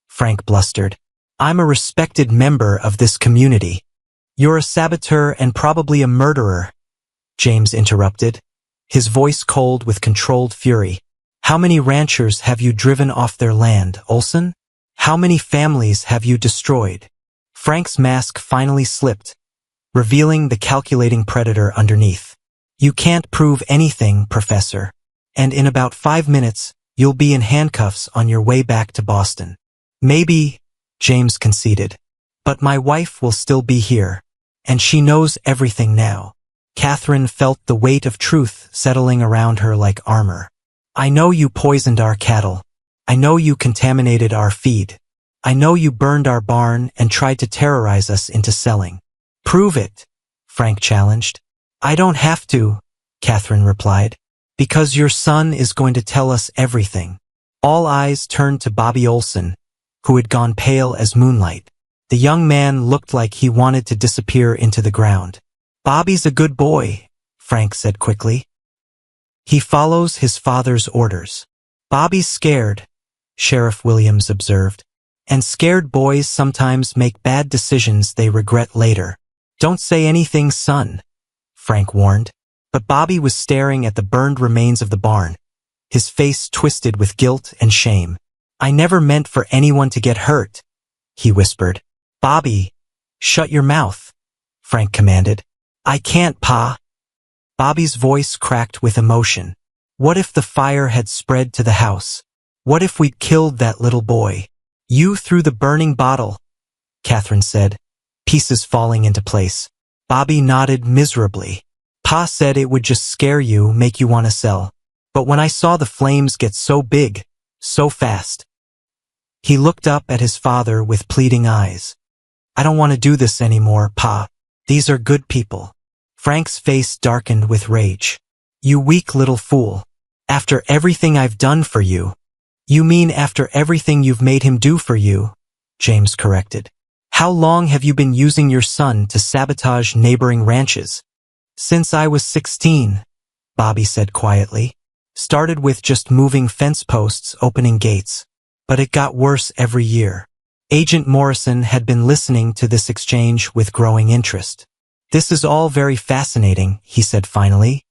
Frank blustered. "I'm a respected member of this community." "You're a saboteur and probably a murderer," James interrupted, his voice cold with controlled fury. "How many ranchers have you driven off their land, Olson? How many families have you destroyed?" Frank's mask finally slipped, revealing the calculating predator underneath. "You can't prove anything, Professor, and in about 5 minutes, you'll be in handcuffs on your way back to Boston." "Maybe," James conceded, "but my wife will still be here, and she knows everything now." Catherine felt the weight of truth settling around her like armor. "I know you poisoned our cattle. I know you contaminated our feed. I know you burned our barn and tried to terrorize us into selling." "Prove it," Frank challenged. "I don't have to," Catherine replied, "because your son is going to tell us everything." All eyes turned to Bobby Olson, who had gone pale as moonlight. The young man looked like he wanted to disappear into the ground. "Bobby's a good boy," Frank said quickly. "He follows his father's orders." "Bobby's scared," Sheriff Williams observed. "And scared boys sometimes make bad decisions they regret later." "Don't say anything, son," Frank warned. But Bobby was staring at the burned remains of the barn, his face twisted with guilt and shame. "I never meant for anyone to get hurt," he whispered. "Bobby, shut your mouth," Frank commanded. "I can't, Pa." Bobby's voice cracked with emotion. "What if the fire had spread to the house? What if we'd killed that little boy?" "You threw the burning bottle," Catherine said, pieces falling into place. Bobby nodded miserably. "Pa said it would just scare you, make you want to sell. But when I saw the flames get so big, so fast." He looked up at his father with pleading eyes. "I don't want to do this anymore, Pa. These are good people." Frank's face darkened with rage. "You weak little fool. After everything I've done for you." "You mean after everything you've made him do for you," James corrected. "How long have you been using your son to sabotage neighboring ranches?" "Since I was 16, Bobby said quietly. "Started with just moving fence posts, opening gates. But it got worse every year." Agent Morrison had been listening to this exchange with growing interest. "This is all very fascinating," he said finally.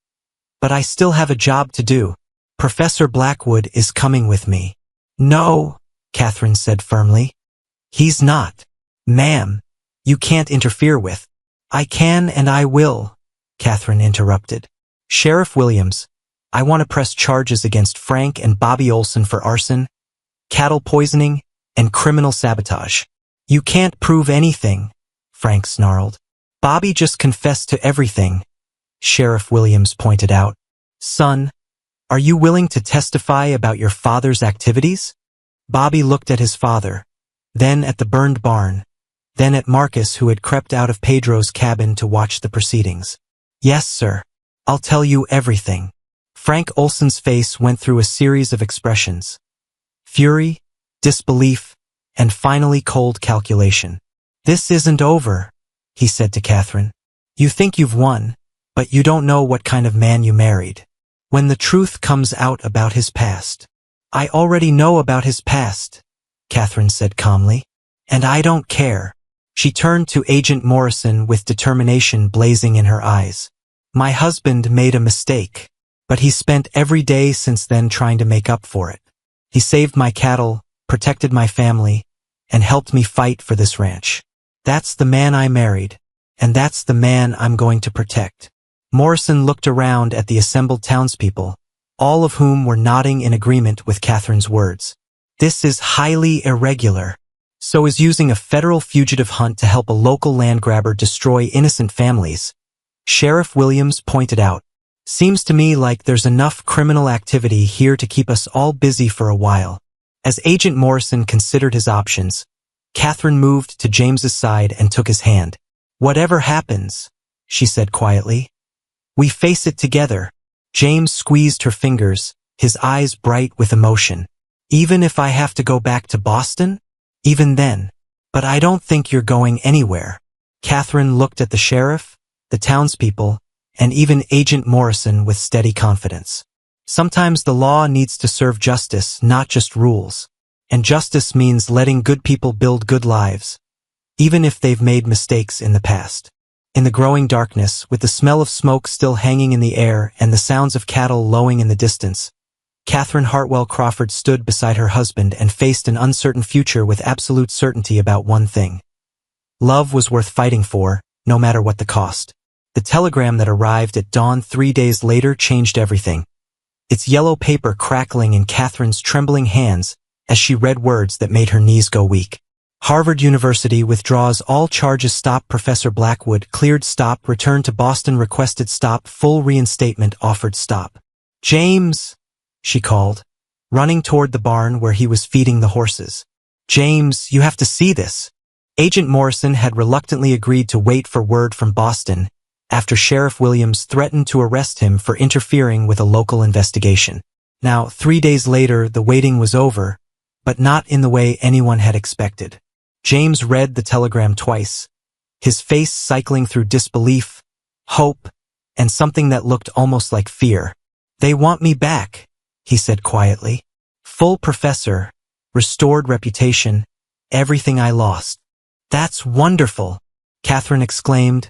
"But I still have a job to do. Professor Blackwood is coming with me." "No," Catherine said firmly. "He's not." "Ma'am, you can't interfere with." "I can and I will," Catherine interrupted. "Sheriff Williams, I want to press charges against Frank and Bobby Olson for arson, cattle poisoning, and criminal sabotage." "You can't prove anything," Frank snarled. "Bobby just confessed to everything," Sheriff Williams pointed out. "Son, are you willing to testify about your father's activities?" Bobby looked at his father, then at the burned barn, then at Marcus, who had crept out of Pedro's cabin to watch the proceedings. "Yes, sir. I'll tell you everything." Frank Olson's face went through a series of expressions. fury, disbelief, and finally cold calculation. "This isn't over," he said to Catherine. "You think you've won, but you don't know what kind of man you married. When the truth comes out about his past." "I already know about his past," Catherine said calmly. "And I don't care." She turned to Agent Morrison with determination blazing in her eyes. "My husband made a mistake, but he spent every day since then trying to make up for it. He saved my cattle, protected my family, and helped me fight for this ranch. That's the man I married, and that's the man I'm going to protect." Morrison looked around at the assembled townspeople, all of whom were nodding in agreement with Catherine's words. "This is highly irregular. So is using a federal fugitive hunt to help a local land grabber destroy innocent families," Sheriff Williams pointed out. "Seems to me like there's enough criminal activity here to keep us all busy for a while." As Agent Morrison considered his options, Catherine moved to James's side and took his hand. "Whatever happens," she said quietly, "we face it together." James squeezed her fingers, his eyes bright with emotion. "Even if I have to go back to Boston? Even then. But I don't think you're going anywhere." Catherine looked at the sheriff, the townspeople, and even Agent Morrison with steady confidence. Sometimes the law needs to serve justice, not just rules. And justice means letting good people build good lives, even if they've made mistakes in the past. In the growing darkness, with the smell of smoke still hanging in the air and the sounds of cattle lowing in the distance, Catherine Hartwell Crawford stood beside her husband and faced an uncertain future with absolute certainty about one thing. Love was worth fighting for, no matter what the cost. The telegram that arrived at dawn 3 days later changed everything. Its yellow paper crackling in Catherine's trembling hands as she read words that made her knees go weak. "Harvard University withdraws all charges. Stop. Professor Blackwood cleared. Stop. Return to Boston requested. Stop. Full reinstatement offered. Stop." "James!" she called, running toward the barn where he was feeding the horses. "James, you have to see this." Agent Morrison had reluctantly agreed to wait for word from Boston after Sheriff Williams threatened to arrest him for interfering with a local investigation. Now, 3 days later, the waiting was over, but not in the way anyone had expected. James read the telegram twice, his face cycling through disbelief, hope, and something that looked almost like fear. "They want me back," he said quietly. "Full professor, restored reputation, everything I lost." "That's wonderful," Catherine exclaimed,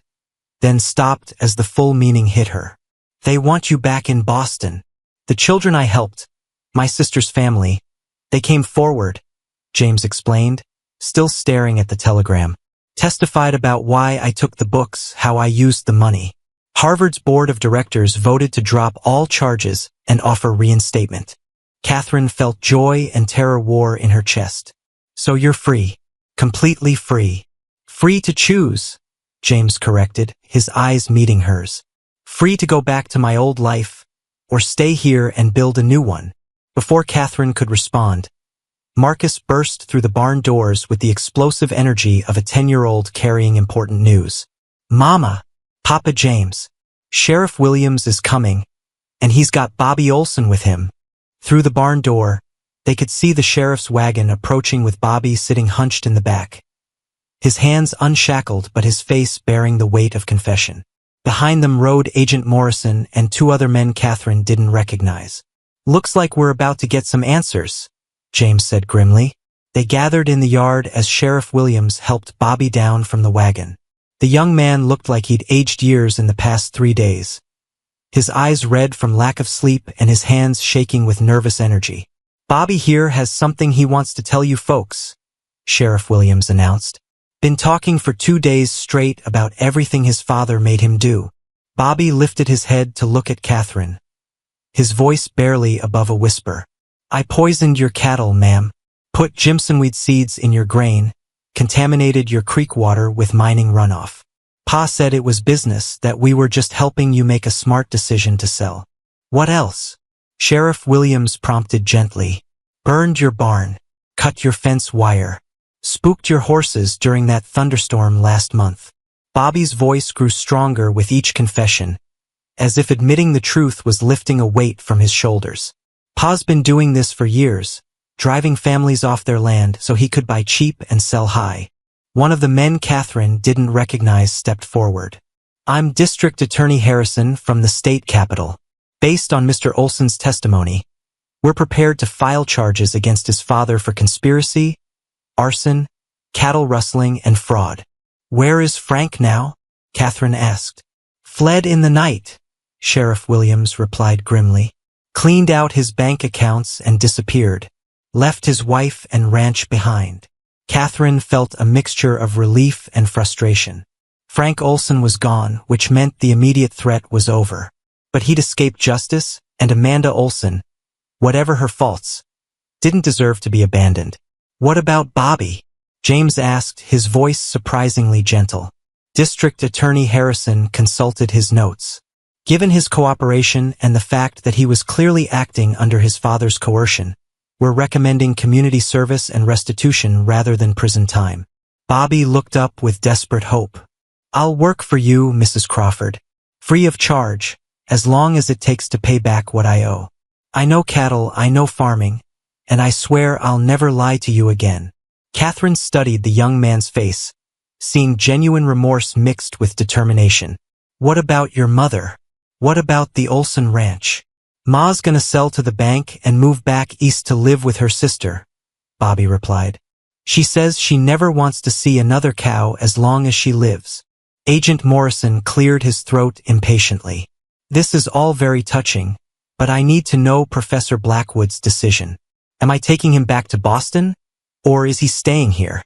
then stopped as the full meaning hit her. "They want you back in Boston. The children I helped, my sister's family, they came forward," James explained, still staring at the telegram. "Testified about why I took the books, how I used the money. Harvard's board of directors voted to drop all charges and offer reinstatement." Catherine felt joy and terror war in her chest. "So you're free. Completely free." "Free to choose," James corrected, his eyes meeting hers. "Free to go back to my old life, or stay here and build a new one." Before Catherine could respond, Marcus burst through the barn doors with the explosive energy of a 10-year-old carrying important news. "Mama, Papa James, Sheriff Williams is coming, and he's got Bobby Olson with him." Through the barn door, they could see the sheriff's wagon approaching with Bobby sitting hunched in the back, his hands unshackled but his face bearing the weight of confession. Behind them rode Agent Morrison and 2 other men Catherine didn't recognize. "Looks like we're about to get some answers," James said grimly. They gathered in the yard as Sheriff Williams helped Bobby down from the wagon. The young man looked like he'd aged years in the past 3 days, his eyes red from lack of sleep and his hands shaking with nervous energy. "Bobby here has something he wants to tell you folks," Sheriff Williams announced. "Been talking for 2 days straight about everything his father made him do." Bobby lifted his head to look at Catherine, his voice barely above a whisper. "I poisoned your cattle, ma'am. Put jimsonweed seeds in your grain, contaminated your creek water with mining runoff. Pa said it was business, that we were just helping you make a smart decision to sell." "What else?" Sheriff Williams prompted gently. "Burned your barn, cut your fence wire, spooked your horses during that thunderstorm last month." Bobby's voice grew stronger with each confession, as if admitting the truth was lifting a weight from his shoulders. "Pa's been doing this for years, driving families off their land so he could buy cheap and sell high. One of the men Catherine didn't recognize stepped forward. "I'm District Attorney Harrison from the state capitol. Based on Mr. Olson's testimony, we're prepared to file charges against his father for conspiracy, arson, cattle rustling, and fraud." "Where is Frank now?" Catherine asked. "Fled in the night," Sheriff Williams replied grimly. "Cleaned out his bank accounts and disappeared. Left his wife and ranch behind." Catherine felt a mixture of relief and frustration. Frank Olson was gone, which meant the immediate threat was over. But he'd escaped justice, and Amanda Olson, whatever her faults, didn't deserve to be abandoned. "What about Bobby?" James asked, his voice surprisingly gentle. District Attorney Harrison consulted his notes. Given his cooperation and the fact that he was clearly acting under his father's coercion, we're recommending community service and restitution rather than prison time. Bobby looked up with desperate hope. "I'll work for you, Mrs. Crawford. Free of charge, as long as it takes to pay back what I owe. I know cattle, I know farming, and I swear I'll never lie to you again." Catherine studied the young man's face, seeing genuine remorse mixed with determination. "What about your mother? What about the Olson ranch?" "Ma's gonna sell to the bank and move back east to live with her sister," Bobby replied. "She says she never wants to see another cow as long as she lives." Agent Morrison cleared his throat impatiently. "This is all very touching, but I need to know Professor Blackwood's decision. Am I taking him back to Boston, or is he staying here?"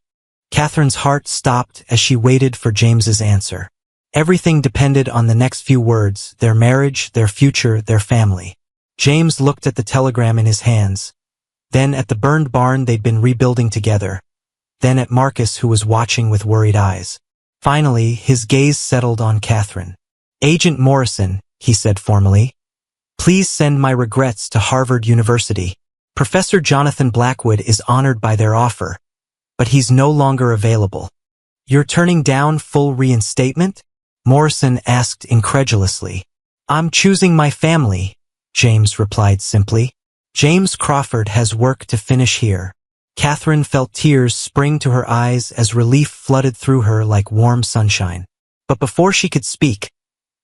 Catherine's heart stopped as she waited for James's answer. Everything depended on the next few words: their marriage, their future, their family. James looked at the telegram in his hands, then at the burned barn they'd been rebuilding together, then at Marcus, who was watching with worried eyes. Finally, his gaze settled on Catherine. "Agent Morrison," he said formally, "please send my regrets to Harvard University. Professor Jonathan Blackwood is honored by their offer, but he's no longer available." "You're turning down full reinstatement?" Morrison asked incredulously. "I'm choosing my family," James replied simply. "James Crawford has work to finish here." Catherine felt tears spring to her eyes as relief flooded through her like warm sunshine. But before she could speak,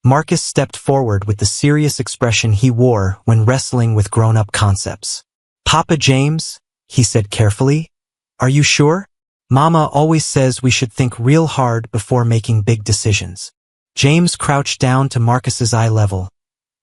Marcus stepped forward with the serious expression he wore when wrestling with grown-up concepts. "Papa James," he said carefully, "are you sure? Mama always says we should think real hard before making big decisions." James crouched down to Marcus's eye level,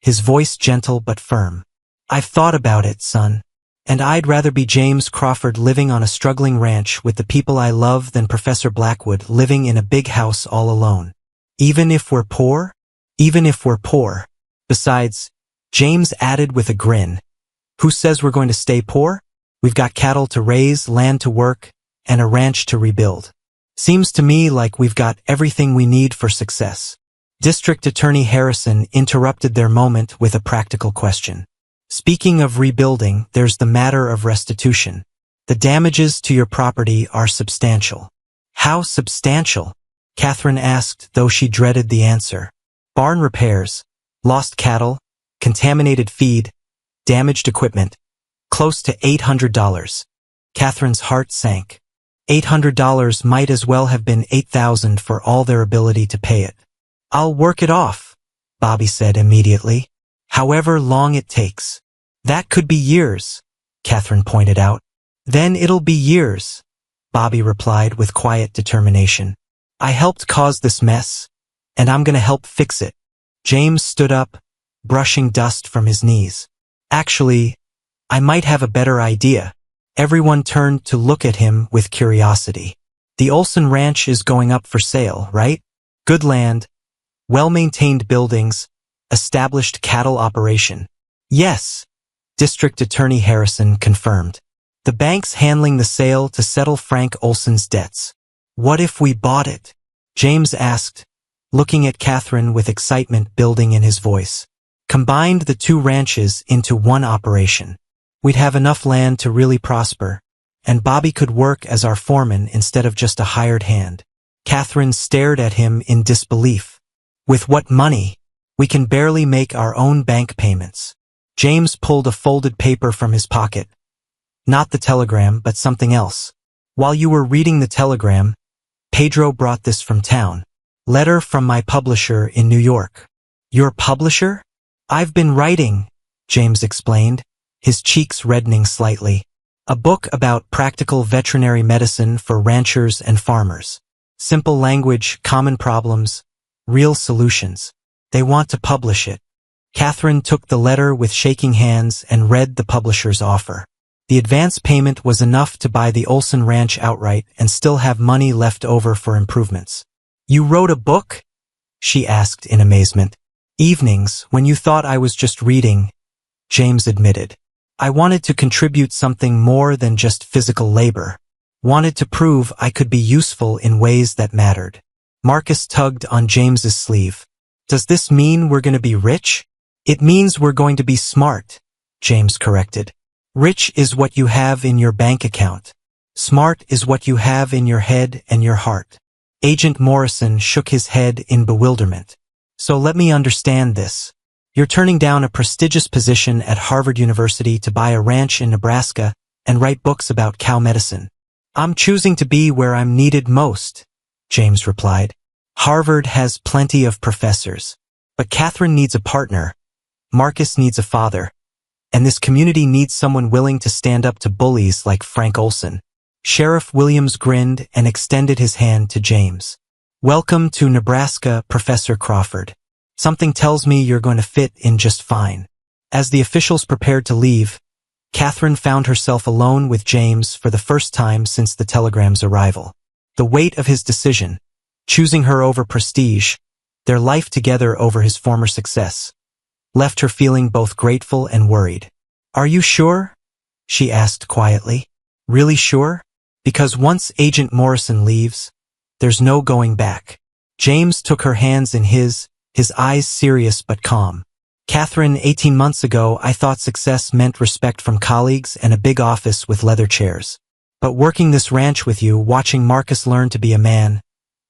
his voice gentle but firm. "I've thought about it, son, and I'd rather be James Crawford living on a struggling ranch with the people I love than Professor Blackwood living in a big house all alone. Even if we're poor? Even if we're poor. Besides," James added with a grin, "who says we're going to stay poor? We've got cattle to raise, land to work, and a ranch to rebuild. Seems to me like we've got everything we need for success." District Attorney Harrison interrupted their moment with a practical question. "Speaking of rebuilding, there's the matter of restitution. The damages to your property are substantial." "How substantial?" Catherine asked, though she dreaded the answer. "Barn repairs, lost cattle, contaminated feed, damaged equipment. Close to $800. Catherine's heart sank. $800 might as well have been $8,000 for all their ability to pay it. "I'll work it off," Bobby said immediately. "However long it takes." "That could be years," Catherine pointed out. "Then it'll be years," Bobby replied with quiet determination. "I helped cause this mess, and I'm gonna help fix it." James stood up, brushing dust from his knees. "Actually, I might have a better idea." Everyone turned to look at him with curiosity. "The Olson Ranch is going up for sale, right? Good land, well-maintained buildings, established cattle operation." "Yes," District Attorney Harrison confirmed. "The bank's handling the sale to settle Frank Olson's debts." "What if we bought it?" James asked, looking at Catherine with excitement building in his voice. "Combined the two ranches into one operation. We'd have enough land to really prosper, and Bobby could work as our foreman instead of just a hired hand." Catherine stared at him in disbelief. "With what money? We can barely make our own bank payments." James pulled a folded paper from his pocket. Not the telegram, but something else. While you were reading the telegram, Pedro brought this from town. Letter from my publisher in New York. Your publisher? I've been writing, James explained, his cheeks reddening slightly. A book about practical veterinary medicine for ranchers and farmers. Simple language, common problems, real solutions. They want to publish it. Catherine took the letter with shaking hands and read the publisher's offer. The advance payment was enough to buy the Olson Ranch outright and still have money left over for improvements. You wrote a book? She asked in amazement. Evenings, when you thought I was just reading, James admitted. I wanted to contribute something more than just physical labor. Wanted to prove I could be useful in ways that mattered. Marcus tugged on James's sleeve. Does this mean we're going to be rich? It means we're going to be smart, James corrected. Rich is what you have in your bank account. Smart is what you have in your head and your heart. Agent Morrison shook his head in bewilderment. So let me understand this. You're turning down a prestigious position at Harvard University to buy a ranch in Nebraska and write books about cow medicine. I'm choosing to be where I'm needed most, James replied. Harvard has plenty of professors. But Catherine needs a partner. Marcus needs a father. And this community needs someone willing to stand up to bullies like Frank Olson. Sheriff Williams grinned and extended his hand to James. Welcome to Nebraska, Professor Crawford. Something tells me you're going to fit in just fine. As the officials prepared to leave, Catherine found herself alone with James for the first time since the telegram's arrival. The weight of his decision, choosing her over prestige, their life together over his former success, left her feeling both grateful and worried. Are you sure? She asked quietly. Really sure? Because once Agent Morrison leaves, there's no going back. James took her hands in his eyes serious but calm. Catherine, 18 months ago, I thought success meant respect from colleagues and a big office with leather chairs. But working this ranch with you, watching Marcus learn to be a man,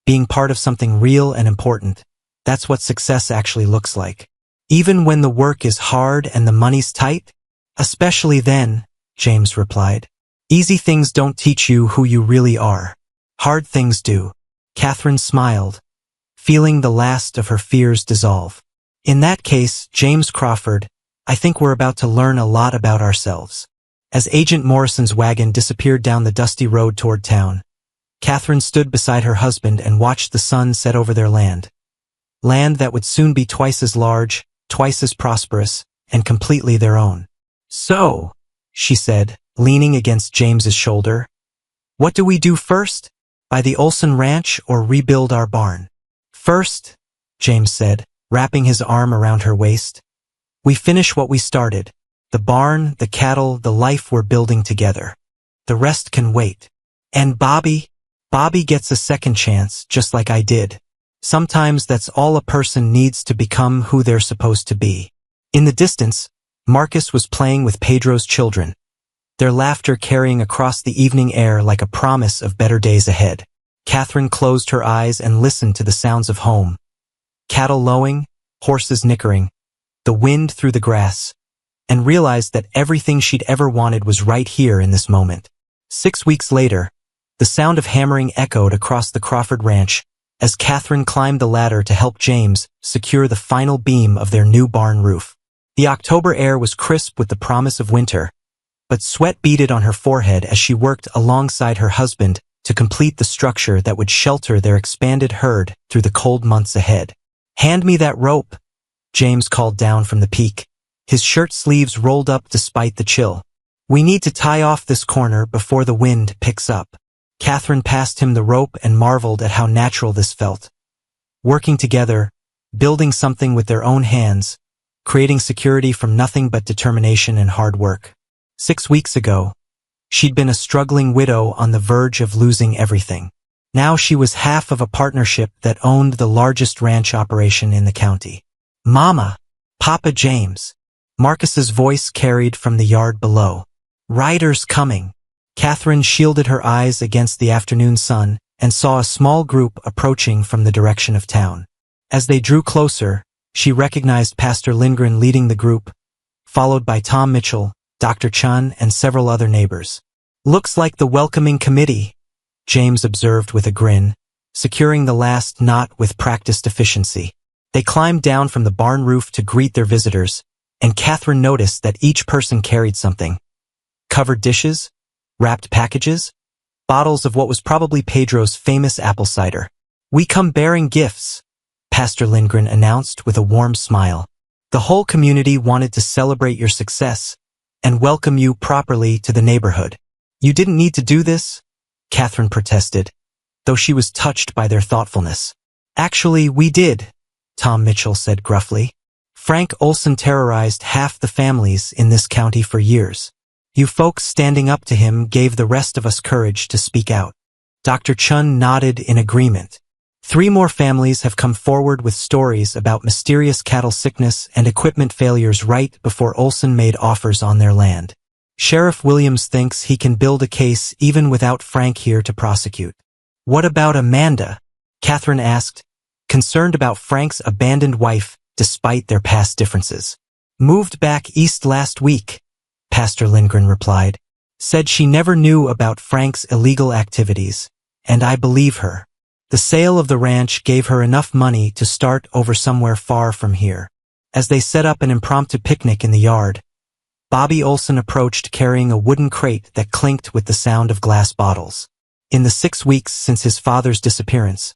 being part of something real and important, that's what success actually looks like. Even when the work is hard and the money's tight? Especially then, James replied. Easy things don't teach you who you really are. Hard things do. Catherine smiled, feeling the last of her fears dissolve. In that case, James Crawford, I think we're about to learn a lot about ourselves. As Agent Morrison's wagon disappeared down the dusty road toward town, Catherine stood beside her husband and watched the sun set over their land. Land that would soon be twice as large, twice as prosperous, and completely their own. So, she said, leaning against James's shoulder, what do we do first? Buy the Olson Ranch or rebuild our barn? First, James said, wrapping his arm around her waist. We finish what we started. The barn, the cattle, the life we're building together. The rest can wait. And Bobby gets a second chance, just like I did. Sometimes that's all a person needs to become who they're supposed to be. In the distance, Marcus was playing with Pedro's children, their laughter carrying across the evening air like a promise of better days ahead. Catherine closed her eyes and listened to the sounds of home. Cattle lowing, horses nickering, the wind through the grass, and realized that everything she'd ever wanted was right here in this moment. 6 weeks later, the sound of hammering echoed across the Crawford Ranch as Catherine climbed the ladder to help James secure the final beam of their new barn roof. The October air was crisp with the promise of winter, but sweat beaded on her forehead as she worked alongside her husband to complete the structure that would shelter their expanded herd through the cold months ahead. Hand me that rope, James called down from the peak, his shirt sleeves rolled up despite the chill. We need to tie off this corner before the wind picks up. Catherine passed him the rope and marveled at how natural this felt. Working together, building something with their own hands, creating security from nothing but determination and hard work. 6 weeks ago, she'd been a struggling widow on the verge of losing everything. Now she was half of a partnership that owned the largest ranch operation in the county. Mama, Papa James. Marcus's voice carried from the yard below. Riders coming. Catherine shielded her eyes against the afternoon sun and saw a small group approaching from the direction of town. As they drew closer, she recognized Pastor Lindgren leading the group, followed by Tom Mitchell, Dr. Chun, and several other neighbors. Looks like the welcoming committee, James observed with a grin, securing the last knot with practiced efficiency. They climbed down from the barn roof to greet their visitors, and Catherine noticed that each person carried something. Covered dishes, wrapped packages, bottles of what was probably Pedro's famous apple cider. "We come bearing gifts," Pastor Lindgren announced with a warm smile. "The whole community wanted to celebrate your success and welcome you properly to the neighborhood." "You didn't need to do this," Catherine protested, though she was touched by their thoughtfulness. "Actually, we did," Tom Mitchell said gruffly. "Frank Olson terrorized half the families in this county for years. You folks standing up to him gave the rest of us courage to speak out." Dr. Chun nodded in agreement. "3 more families have come forward with stories about mysterious cattle sickness and equipment failures right before Olson made offers on their land. Sheriff Williams thinks he can build a case even without Frank here to prosecute." "What about Amanda?" Catherine asked, concerned about Frank's abandoned wife despite their past differences. "Moved back east last week," Pastor Lindgren replied. "Said she never knew about Frank's illegal activities, and I believe her. The sale of the ranch gave her enough money to start over somewhere far from here." As they set up an impromptu picnic in the yard, Bobby Olson approached carrying a wooden crate that clinked with the sound of glass bottles. In the 6 weeks since his father's disappearance,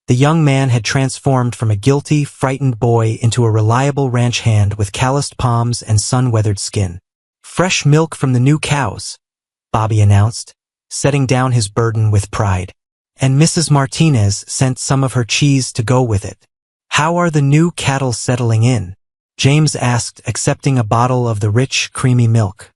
the young man had transformed from a guilty, frightened boy into a reliable ranch hand with calloused palms and sun-weathered skin. "Fresh milk from the new cows," Bobby announced, setting down his burden with pride. "And Mrs. Martinez sent some of her cheese to go with it." "How are the new cattle settling in?" James asked, accepting a bottle of the rich, creamy milk.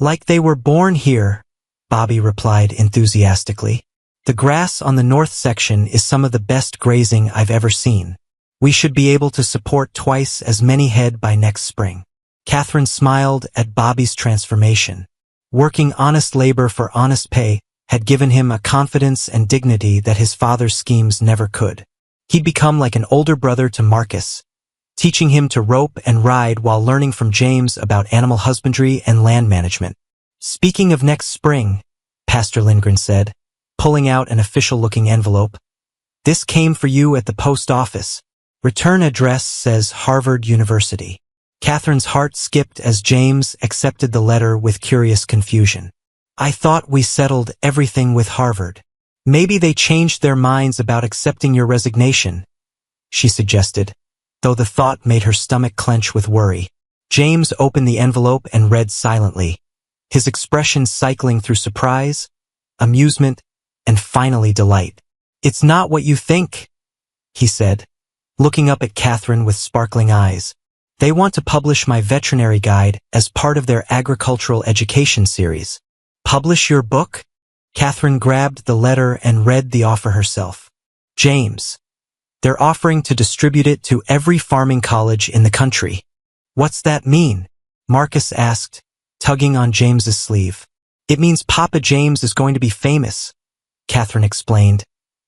"Like they were born here," Bobby replied enthusiastically. "The grass on the north section is some of the best grazing I've ever seen. We should be able to support twice as many head by next spring." Catherine smiled at Bobby's transformation. Working honest labor for honest pay had given him a confidence and dignity that his father's schemes never could. He'd become like an older brother to Marcus, teaching him to rope and ride while learning from James about animal husbandry and land management. "Speaking of next spring," Pastor Lindgren said, pulling out an official-looking envelope, "this came for you at the post office. Return address says Harvard University." Catherine's heart skipped as James accepted the letter with curious confusion. "I thought we settled everything with Harvard." "Maybe they changed their minds about accepting your resignation," she suggested, though the thought made her stomach clench with worry. James opened the envelope and read silently, his expression cycling through surprise, amusement, and finally delight. "It's not what you think," he said, looking up at Catherine with sparkling eyes. "They want to publish my veterinary guide as part of their agricultural education series." "Publish your book?" Catherine grabbed the letter and read the offer herself. "James, they're offering to distribute it to every farming college in the country." "What's that mean?" Marcus asked, tugging on James's sleeve. "It means Papa James is going to be famous," Catherine explained,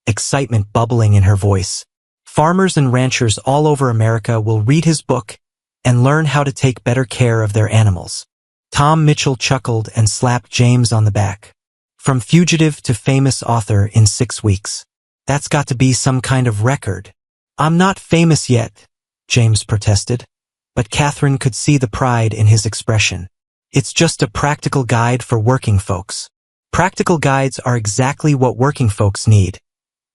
excitement bubbling in her voice. "Farmers and ranchers all over America will read his book and learn how to take better care of their animals." Tom Mitchell chuckled and slapped James on the back. "From fugitive to famous author in 6 weeks. That's got to be some kind of record." "I'm not famous yet," James protested, but Catherine could see the pride in his expression. "It's just a practical guide for working folks." "Practical guides are exactly what working folks need,"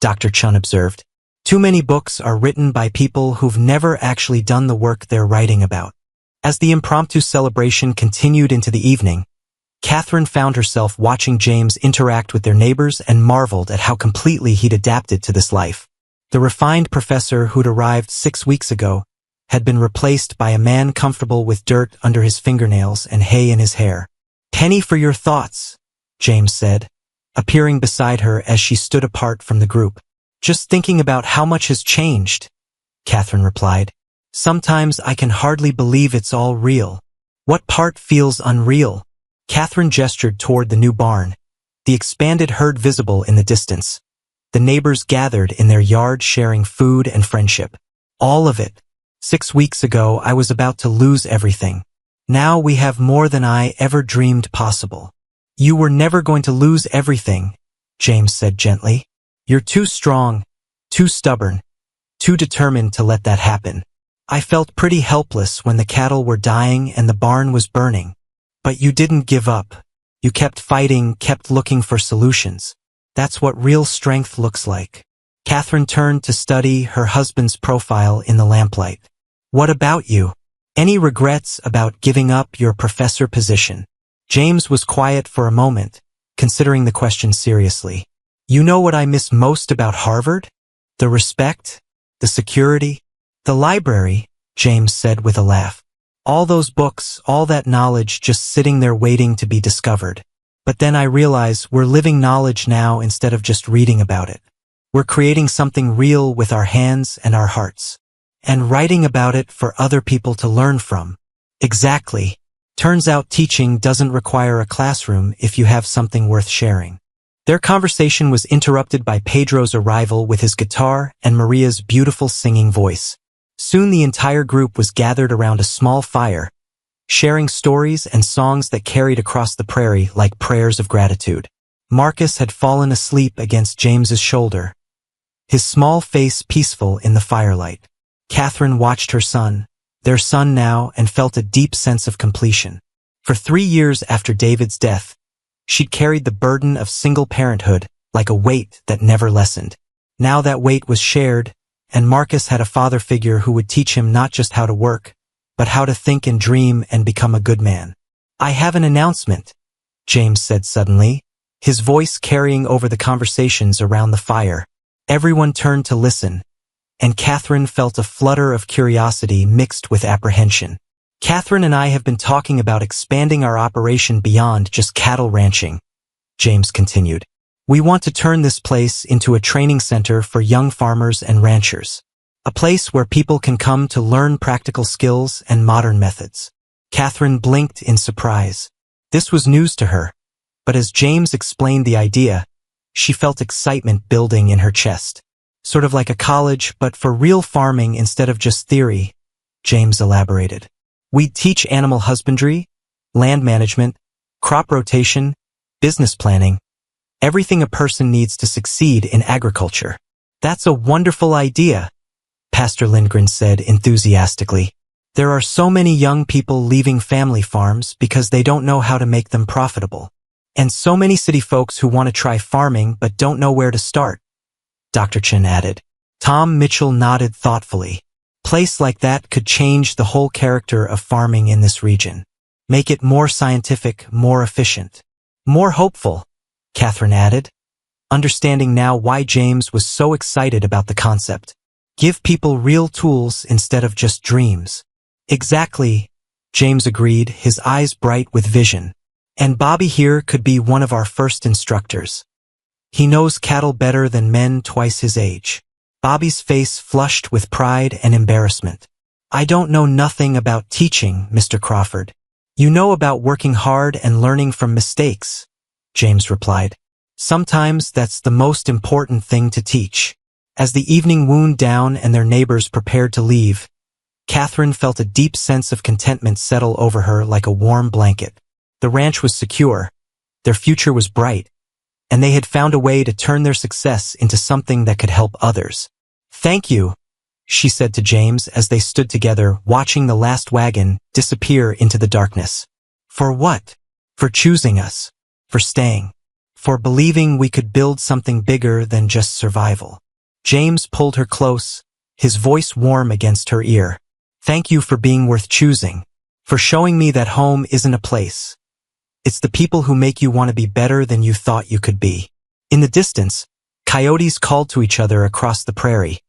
Dr. Chun observed. "Too many books are written by people who've never actually done the work they're writing about." As the impromptu celebration continued into the evening, Catherine found herself watching James interact with their neighbors and marveled at how completely he'd adapted to this life. The refined professor who'd arrived 6 weeks ago had been replaced by a man comfortable with dirt under his fingernails and hay in his hair. "Penny for your thoughts," James said, appearing beside her as she stood apart from the group. "Just thinking about how much has changed," Catherine replied. "Sometimes I can hardly believe it's all real." "What part feels unreal?" Catherine gestured toward the new barn, the expanded herd visible in the distance. The neighbors gathered in their yard sharing food and friendship. "All of it. 6 weeks ago I was about to lose everything. Now we have more than I ever dreamed possible. You were never going to lose everything, James said gently. You're too strong, too stubborn, too determined to let that happen. I felt pretty helpless when the cattle were dying and the barn was burning. But you didn't give up. You kept fighting, kept looking for solutions. That's what real strength looks like. Catherine turned to study her husband's profile in the lamplight. What about you? Any regrets about giving up your professor position? James was quiet for a moment, considering the question seriously. You know what I miss most about Harvard? The respect, the security, the library, James said with a laugh. All those books, all that knowledge just sitting there waiting to be discovered. But then I realize we're living knowledge now instead of just reading about it. We're creating something real with our hands and our hearts. And writing about it for other people to learn from. Exactly. Turns out teaching doesn't require a classroom if you have something worth sharing. Their conversation was interrupted by Pedro's arrival with his guitar and Maria's beautiful singing voice. Soon the entire group was gathered around a small fire, sharing stories and songs that carried across the prairie like prayers of gratitude. Marcus had fallen asleep against James's shoulder, his small face peaceful in the firelight. Catherine watched her son, their son now, and felt a deep sense of completion. For 3 years after David's death, she'd carried the burden of single parenthood like a weight that never lessened. Now that weight was shared, and Marcus had a father figure who would teach him not just how to work, but how to think and dream and become a good man. I have an announcement, James said suddenly, his voice carrying over the conversations around the fire. Everyone turned to listen, and Catherine felt a flutter of curiosity mixed with apprehension. Catherine and I have been talking about expanding our operation beyond just cattle ranching, James continued. We want to turn this place into a training center for young farmers and ranchers. A place where people can come to learn practical skills and modern methods. Catherine blinked in surprise. This was news to her, but as James explained the idea, she felt excitement building in her chest. Sort of like a college, but for real farming instead of just theory, James elaborated. We'd teach animal husbandry, land management, crop rotation, business planning, everything a person needs to succeed in agriculture. That's a wonderful idea, Pastor Lindgren said enthusiastically. There are so many young people leaving family farms because they don't know how to make them profitable. And so many city folks who want to try farming but don't know where to start, Dr. Chin added. Tom Mitchell nodded thoughtfully. Place like that could change the whole character of farming in this region. Make it more scientific, more efficient. More hopeful, Catherine added, understanding now why James was so excited about the concept. Give people real tools instead of just dreams. Exactly, James agreed, his eyes bright with vision. And Bobby here could be one of our first instructors. He knows cattle better than men twice his age. Bobby's face flushed with pride and embarrassment. I don't know nothing about teaching, Mr. Crawford. You know about working hard and learning from mistakes, James replied. Sometimes that's the most important thing to teach. As the evening wound down and their neighbors prepared to leave, Catherine felt a deep sense of contentment settle over her like a warm blanket. The ranch was secure, their future was bright, and they had found a way to turn their success into something that could help others. Thank you, she said to James as they stood together watching the last wagon disappear into the darkness. For what? For choosing us. For staying. For believing we could build something bigger than just survival. James pulled her close, his voice warm against her ear. Thank you for being worth choosing. For showing me that home isn't a place. It's the people who make you want to be better than you thought you could be. In the distance, coyotes called to each other across the prairie,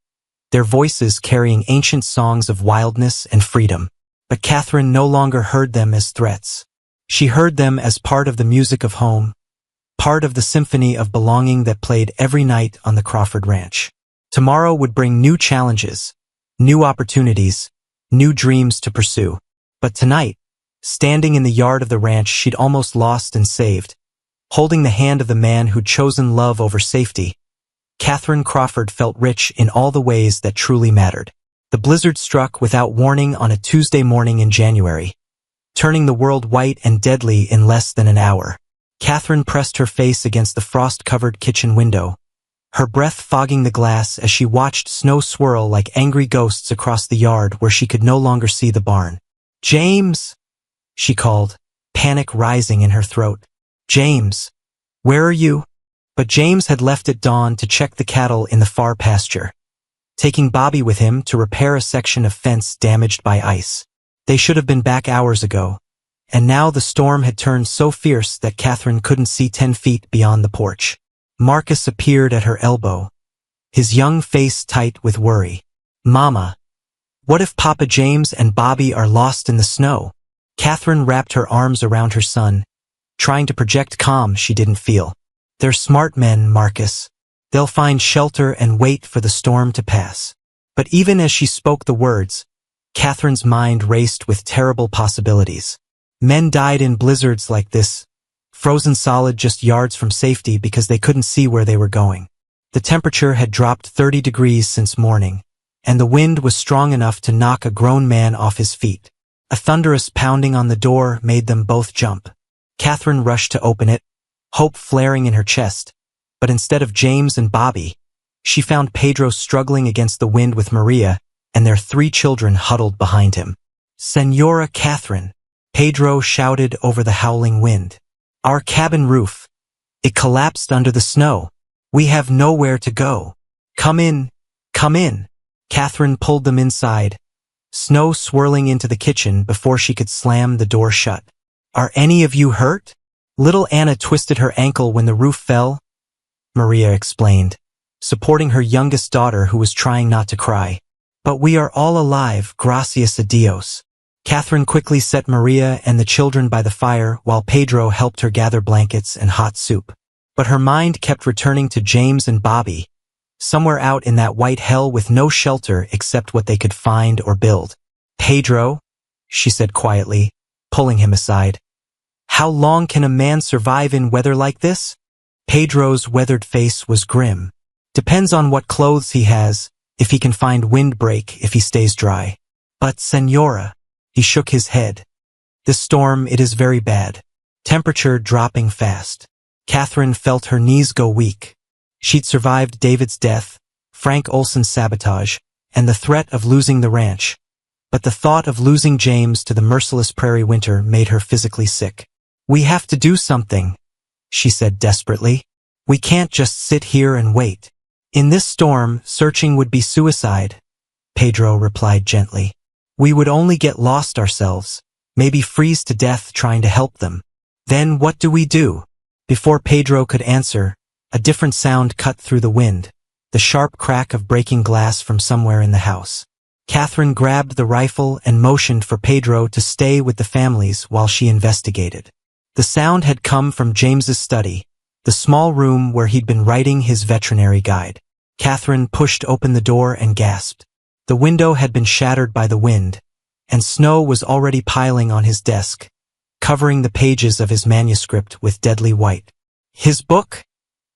their voices carrying ancient songs of wildness and freedom. But Catherine no longer heard them as threats. She heard them as part of the music of home, part of the symphony of belonging that played every night on the Crawford Ranch. Tomorrow would bring new challenges, new opportunities, new dreams to pursue. But tonight, standing in the yard of the ranch she'd almost lost and saved, holding the hand of the man who'd chosen love over safety, Catherine Crawford felt rich in all the ways that truly mattered. The blizzard struck without warning on a Tuesday morning in January, turning the world white and deadly in less than an hour. Catherine pressed her face against the frost-covered kitchen window, her breath fogging the glass as she watched snow swirl like angry ghosts across the yard where she could no longer see the barn. "James!" she called, panic rising in her throat. "James! Where are you?" But James had left at dawn to check the cattle in the far pasture, taking Bobby with him to repair a section of fence damaged by ice. They should have been back hours ago, and now the storm had turned so fierce that Catherine couldn't see 10 feet beyond the porch. Marcus appeared at her elbow, his young face tight with worry. "Mama, what if Papa James and Bobby are lost in the snow?" Catherine wrapped her arms around her son, trying to project calm she didn't feel. "They're smart men, Marcus. They'll find shelter and wait for the storm to pass." But even as she spoke the words, Catherine's mind raced with terrible possibilities. Men died in blizzards like this, frozen solid just yards from safety because they couldn't see where they were going. The temperature had dropped 30 degrees since morning, and the wind was strong enough to knock a grown man off his feet. A thunderous pounding on the door made them both jump. Catherine rushed to open it, hope flaring in her chest, but instead of James and Bobby, she found Pedro struggling against the wind with Maria and their 3 children huddled behind him. "Senora Catherine," Pedro shouted over the howling wind. "Our cabin roof. It collapsed under the snow. We have nowhere to go. Come in, come in." Catherine pulled them inside, snow swirling into the kitchen before she could slam the door shut. "Are any of you hurt?" "Little Anna twisted her ankle when the roof fell," Maria explained, supporting her youngest daughter who was trying not to cry. "But we are all alive, gracias a Dios." Catherine quickly set Maria and the children by the fire while Pedro helped her gather blankets and hot soup. But her mind kept returning to James and Bobby, somewhere out in that white hell with no shelter except what they could find or build. "Pedro," she said quietly, pulling him aside. "How long can a man survive in weather like this?" Pedro's weathered face was grim. "Depends on what clothes he has, if he can find windbreak if he stays dry." "But Senora," he shook his head. "This storm, it is very bad. Temperature dropping fast." Catherine felt her knees go weak. She'd survived David's death, Frank Olson's sabotage, and the threat of losing the ranch. But the thought of losing James to the merciless prairie winter made her physically sick. "We have to do something," she said desperately. "We can't just sit here and wait." "In this storm, searching would be suicide," Pedro replied gently. "We would only get lost ourselves, maybe freeze to death trying to help them." "Then what do we do?" Before Pedro could answer, a different sound cut through the wind, the sharp crack of breaking glass from somewhere in the house. Catherine grabbed the rifle and motioned for Pedro to stay with the families while she investigated. The sound had come from James's study, the small room where he'd been writing his veterinary guide. Catherine pushed open the door and gasped. The window had been shattered by the wind, and snow was already piling on his desk, covering the pages of his manuscript with deadly white. "His book?"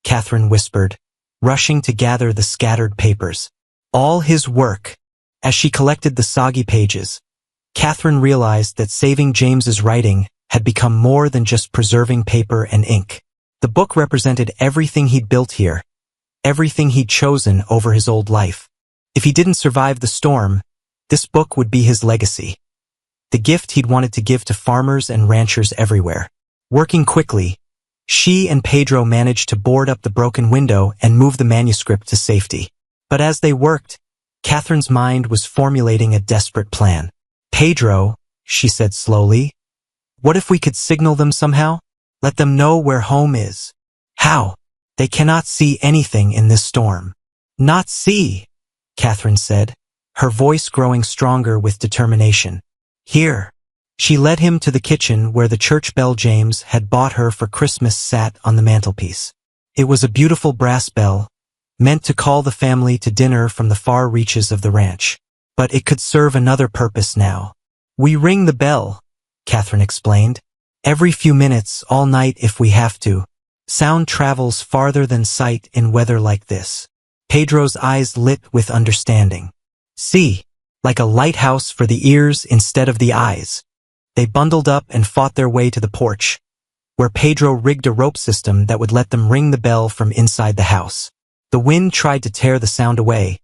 Catherine whispered, rushing to gather the scattered papers. "All his work." As she collected the soggy pages, Catherine realized that saving James's writing had become more than just preserving paper and ink. The book represented everything he'd built here, everything he'd chosen over his old life. If he didn't survive the storm, this book would be his legacy. The gift he'd wanted to give to farmers and ranchers everywhere. Working quickly, she and Pedro managed to board up the broken window and move the manuscript to safety. But as they worked, Catherine's mind was formulating a desperate plan. "Pedro," she said slowly, "what if we could signal them somehow? Let them know where home is." "How?" "They cannot see anything in this storm." "Not see," Catherine said, her voice growing stronger with determination. "Here." She led him to the kitchen where the church bell James had bought her for Christmas sat on the mantelpiece. It was a beautiful brass bell, meant to call the family to dinner from the far reaches of the ranch. But it could serve another purpose now. "We ring the bell," Catherine explained. "Every few minutes, all night if we have to. Sound travels farther than sight in weather like this." Pedro's eyes lit with understanding. "See, like a lighthouse for the ears instead of the eyes." They bundled up and fought their way to the porch, where Pedro rigged a rope system that would let them ring the bell from inside the house. The wind tried to tear the sound away,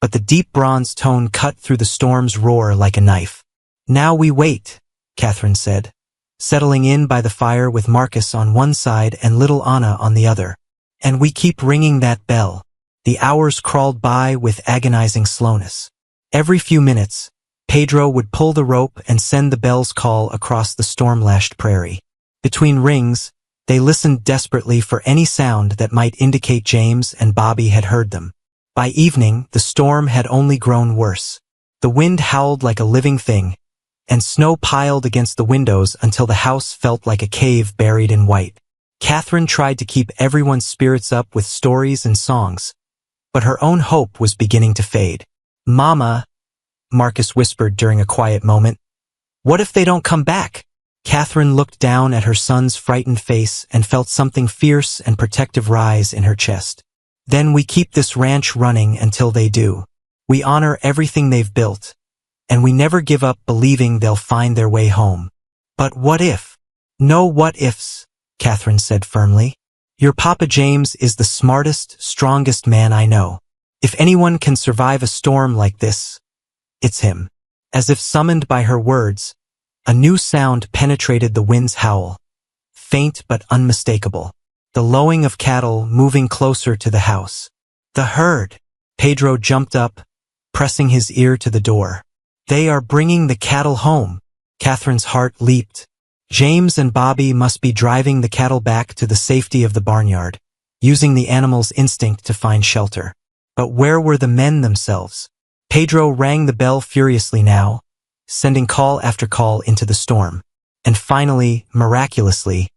but the deep bronze tone cut through the storm's roar like a knife. "Now we wait," Catherine said, settling in by the fire with Marcus on one side and little Anna on the other. "And we keep ringing that bell." The hours crawled by with agonizing slowness. Every few minutes, Pedro would pull the rope and send the bell's call across the storm-lashed prairie. Between rings, they listened desperately for any sound that might indicate James and Bobby had heard them. By evening, the storm had only grown worse. The wind howled like a living thing, and snow piled against the windows until the house felt like a cave buried in white. Catherine tried to keep everyone's spirits up with stories and songs, but her own hope was beginning to fade. "Mama," Marcus whispered during a quiet moment, "what if they don't come back?" Catherine looked down at her son's frightened face and felt something fierce and protective rise in her chest. "Then we keep this ranch running until they do. We honor everything they've built, and we never give up believing they'll find their way home." "But what if?" "No what ifs," Catherine said firmly. "Your Papa James is the smartest, strongest man I know. If anyone can survive a storm like this, it's him." As if summoned by her words, a new sound penetrated the wind's howl, faint but unmistakable. The lowing of cattle moving closer to the house. "The herd!" Pedro jumped up, pressing his ear to the door. "They are bringing the cattle home." Catherine's heart leaped. James and Bobby must be driving the cattle back to the safety of the barnyard, using the animals' instinct to find shelter. But where were the men themselves? Pedro rang the bell furiously now, sending call after call into the storm. And finally, miraculously,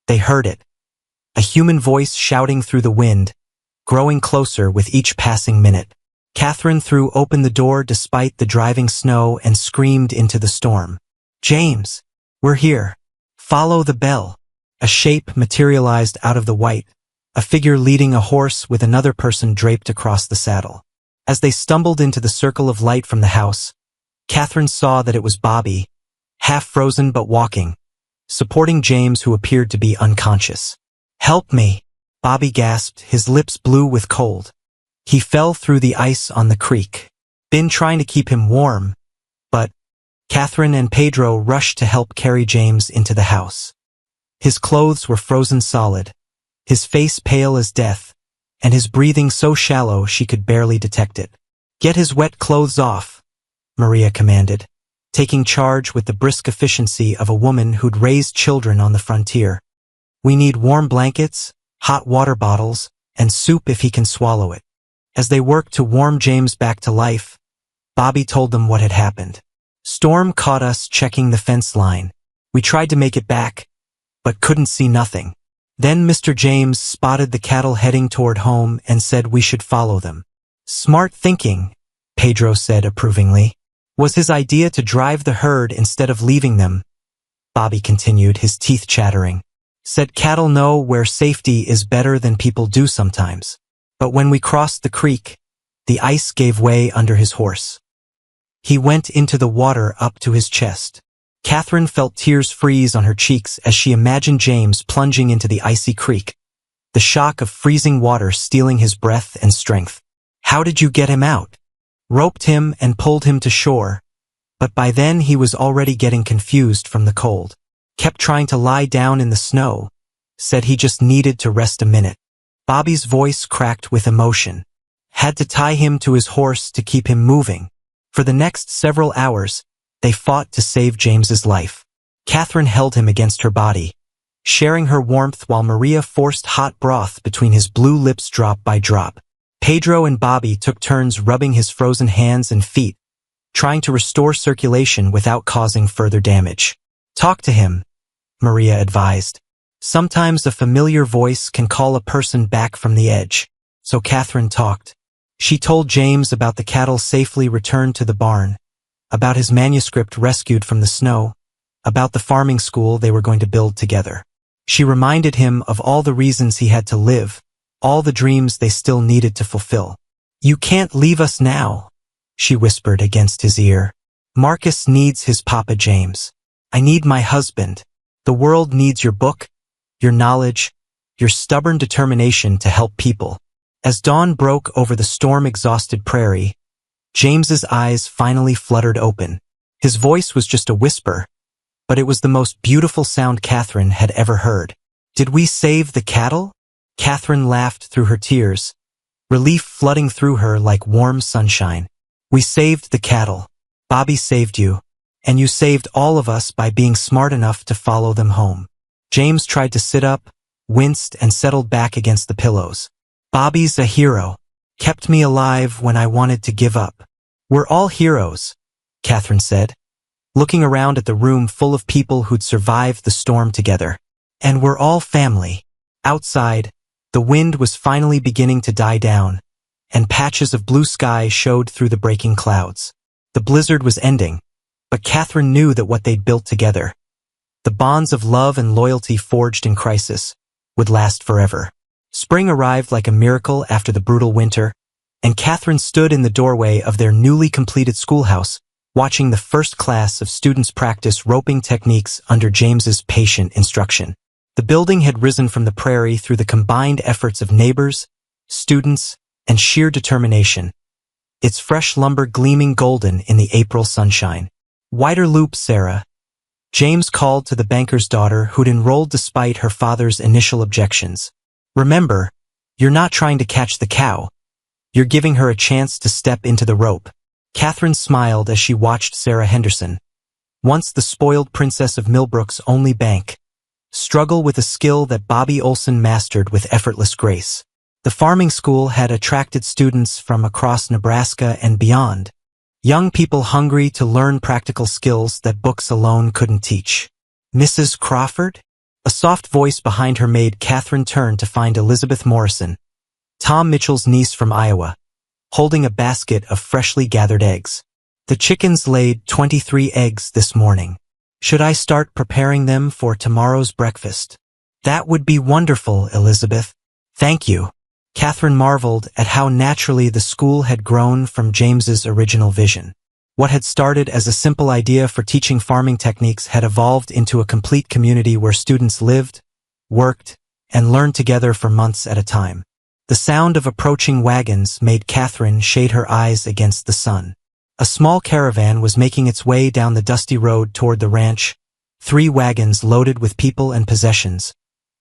they heard it. A human voice shouting through the wind, growing closer with each passing minute. Catherine threw open the door despite the driving snow and screamed into the storm. "James, we're here. Follow the bell." A shape materialized out of the white, a figure leading a horse with another person draped across the saddle. As they stumbled into the circle of light from the house, Catherine saw that it was Bobby, half frozen but walking, supporting James, who appeared to be unconscious. "Help me," Bobby gasped, his lips blue with cold. He fell through the ice on the creek. Been trying to keep him warm, but Catherine and Pedro rushed to help carry James into the house. His clothes were frozen solid, his face pale as death, and his breathing so shallow she could barely detect it. "Get his wet clothes off," Maria commanded, taking charge with the brisk efficiency of a woman who'd raised children on the frontier. "We need warm blankets, hot water bottles, and soup if he can swallow it." As they worked to warm James back to life, Bobby told them what had happened. "Storm caught us checking the fence line. We tried to make it back, but couldn't see nothing. Then Mr. James spotted the cattle heading toward home and said we should follow them." "Smart thinking," Pedro said approvingly. "Was his idea to drive the herd instead of leaving them?" Bobby continued, his teeth chattering. "Said cattle know where safety is better than people do sometimes. But when we crossed the creek, the ice gave way under his horse. He went into the water up to his chest." Catherine felt tears freeze on her cheeks as she imagined James plunging into the icy creek, the shock of freezing water stealing his breath and strength. "How did you get him out?" "Roped him and pulled him to shore, but by then he was already getting confused from the cold. Kept trying to lie down in the snow, said he just needed to rest a minute." Bobby's voice cracked with emotion. "Had to tie him to his horse to keep him moving. For the next several hours, they fought to save James's life." Catherine held him against her body, sharing her warmth while Maria forced hot broth between his blue lips drop by drop. Pedro and Bobby took turns rubbing his frozen hands and feet, trying to restore circulation without causing further damage. "Talk to him," Maria advised. "Sometimes a familiar voice can call a person back from the edge." So Catherine talked. She told James about the cattle safely returned to the barn, about his manuscript rescued from the snow, about the farming school they were going to build together. She reminded him of all the reasons he had to live, all the dreams they still needed to fulfill. "You can't leave us now," she whispered against his ear. "Marcus needs his Papa James." I need my husband. The world needs your book, your knowledge, your stubborn determination to help people. As dawn broke over the storm-exhausted prairie, James's eyes finally fluttered open. His voice was just a whisper, but it was the most beautiful sound Catherine had ever heard. Did we save the cattle? Catherine laughed through her tears, relief flooding through her like warm sunshine. We saved the cattle. Bobby saved you, and you saved all of us by being smart enough to follow them home. James tried to sit up, winced, and settled back against the pillows. Bobby's a hero. Kept me alive when I wanted to give up. We're all heroes, Catherine said, looking around at the room full of people who'd survived the storm together. And we're all family. Outside, the wind was finally beginning to die down, and patches of blue sky showed through the breaking clouds. The blizzard was ending, but Catherine knew that what they'd built together, the bonds of love and loyalty forged in crisis, would last forever. Spring arrived like a miracle after the brutal winter, and Catherine stood in the doorway of their newly completed schoolhouse, watching the first class of students practice roping techniques under James's patient instruction. The building had risen from the prairie through the combined efforts of neighbors, students, and sheer determination, its fresh lumber gleaming golden in the April sunshine. Wider loop, Sarah. James called to the banker's daughter who'd enrolled despite her father's initial objections. Remember, you're not trying to catch the cow. You're giving her a chance to step into the rope. Catherine smiled as she watched Sarah Henderson, once the spoiled princess of Millbrook's only bank, struggle with a skill that Bobby Olson mastered with effortless grace. The farming school had attracted students from across Nebraska and beyond, young people hungry to learn practical skills that books alone couldn't teach. Mrs. Crawford? A soft voice behind her made Catherine turn to find Elizabeth Morrison, Tom Mitchell's niece from Iowa, holding a basket of freshly gathered eggs. The chickens laid 23 eggs this morning. Should I start preparing them for tomorrow's breakfast? That would be wonderful, Elizabeth. Thank you. Catherine marveled at how naturally the school had grown from James's original vision. What had started as a simple idea for teaching farming techniques had evolved into a complete community where students lived, worked, and learned together for months at a time. The sound of approaching wagons made Catherine shade her eyes against the sun. A small caravan was making its way down the dusty road toward the ranch, 3 wagons loaded with people and possessions,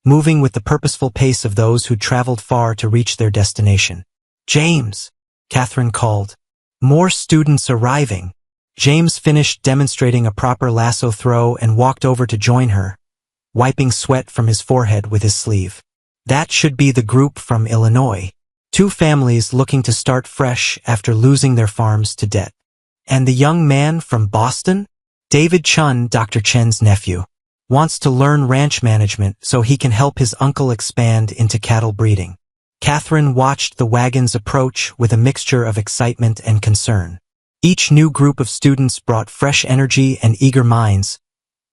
moving with the purposeful pace of those who'd traveled far to reach their destination. James, Catherine called. More students arriving. James finished demonstrating a proper lasso throw and walked over to join her, wiping sweat from his forehead with his sleeve. That should be the group from Illinois. 2 families looking to start fresh after losing their farms to debt. And the young man from Boston? David Chun, Dr. Chen's nephew, wants to learn ranch management so he can help his uncle expand into cattle breeding. Catherine watched the wagons approach with a mixture of excitement and concern. Each new group of students brought fresh energy and eager minds,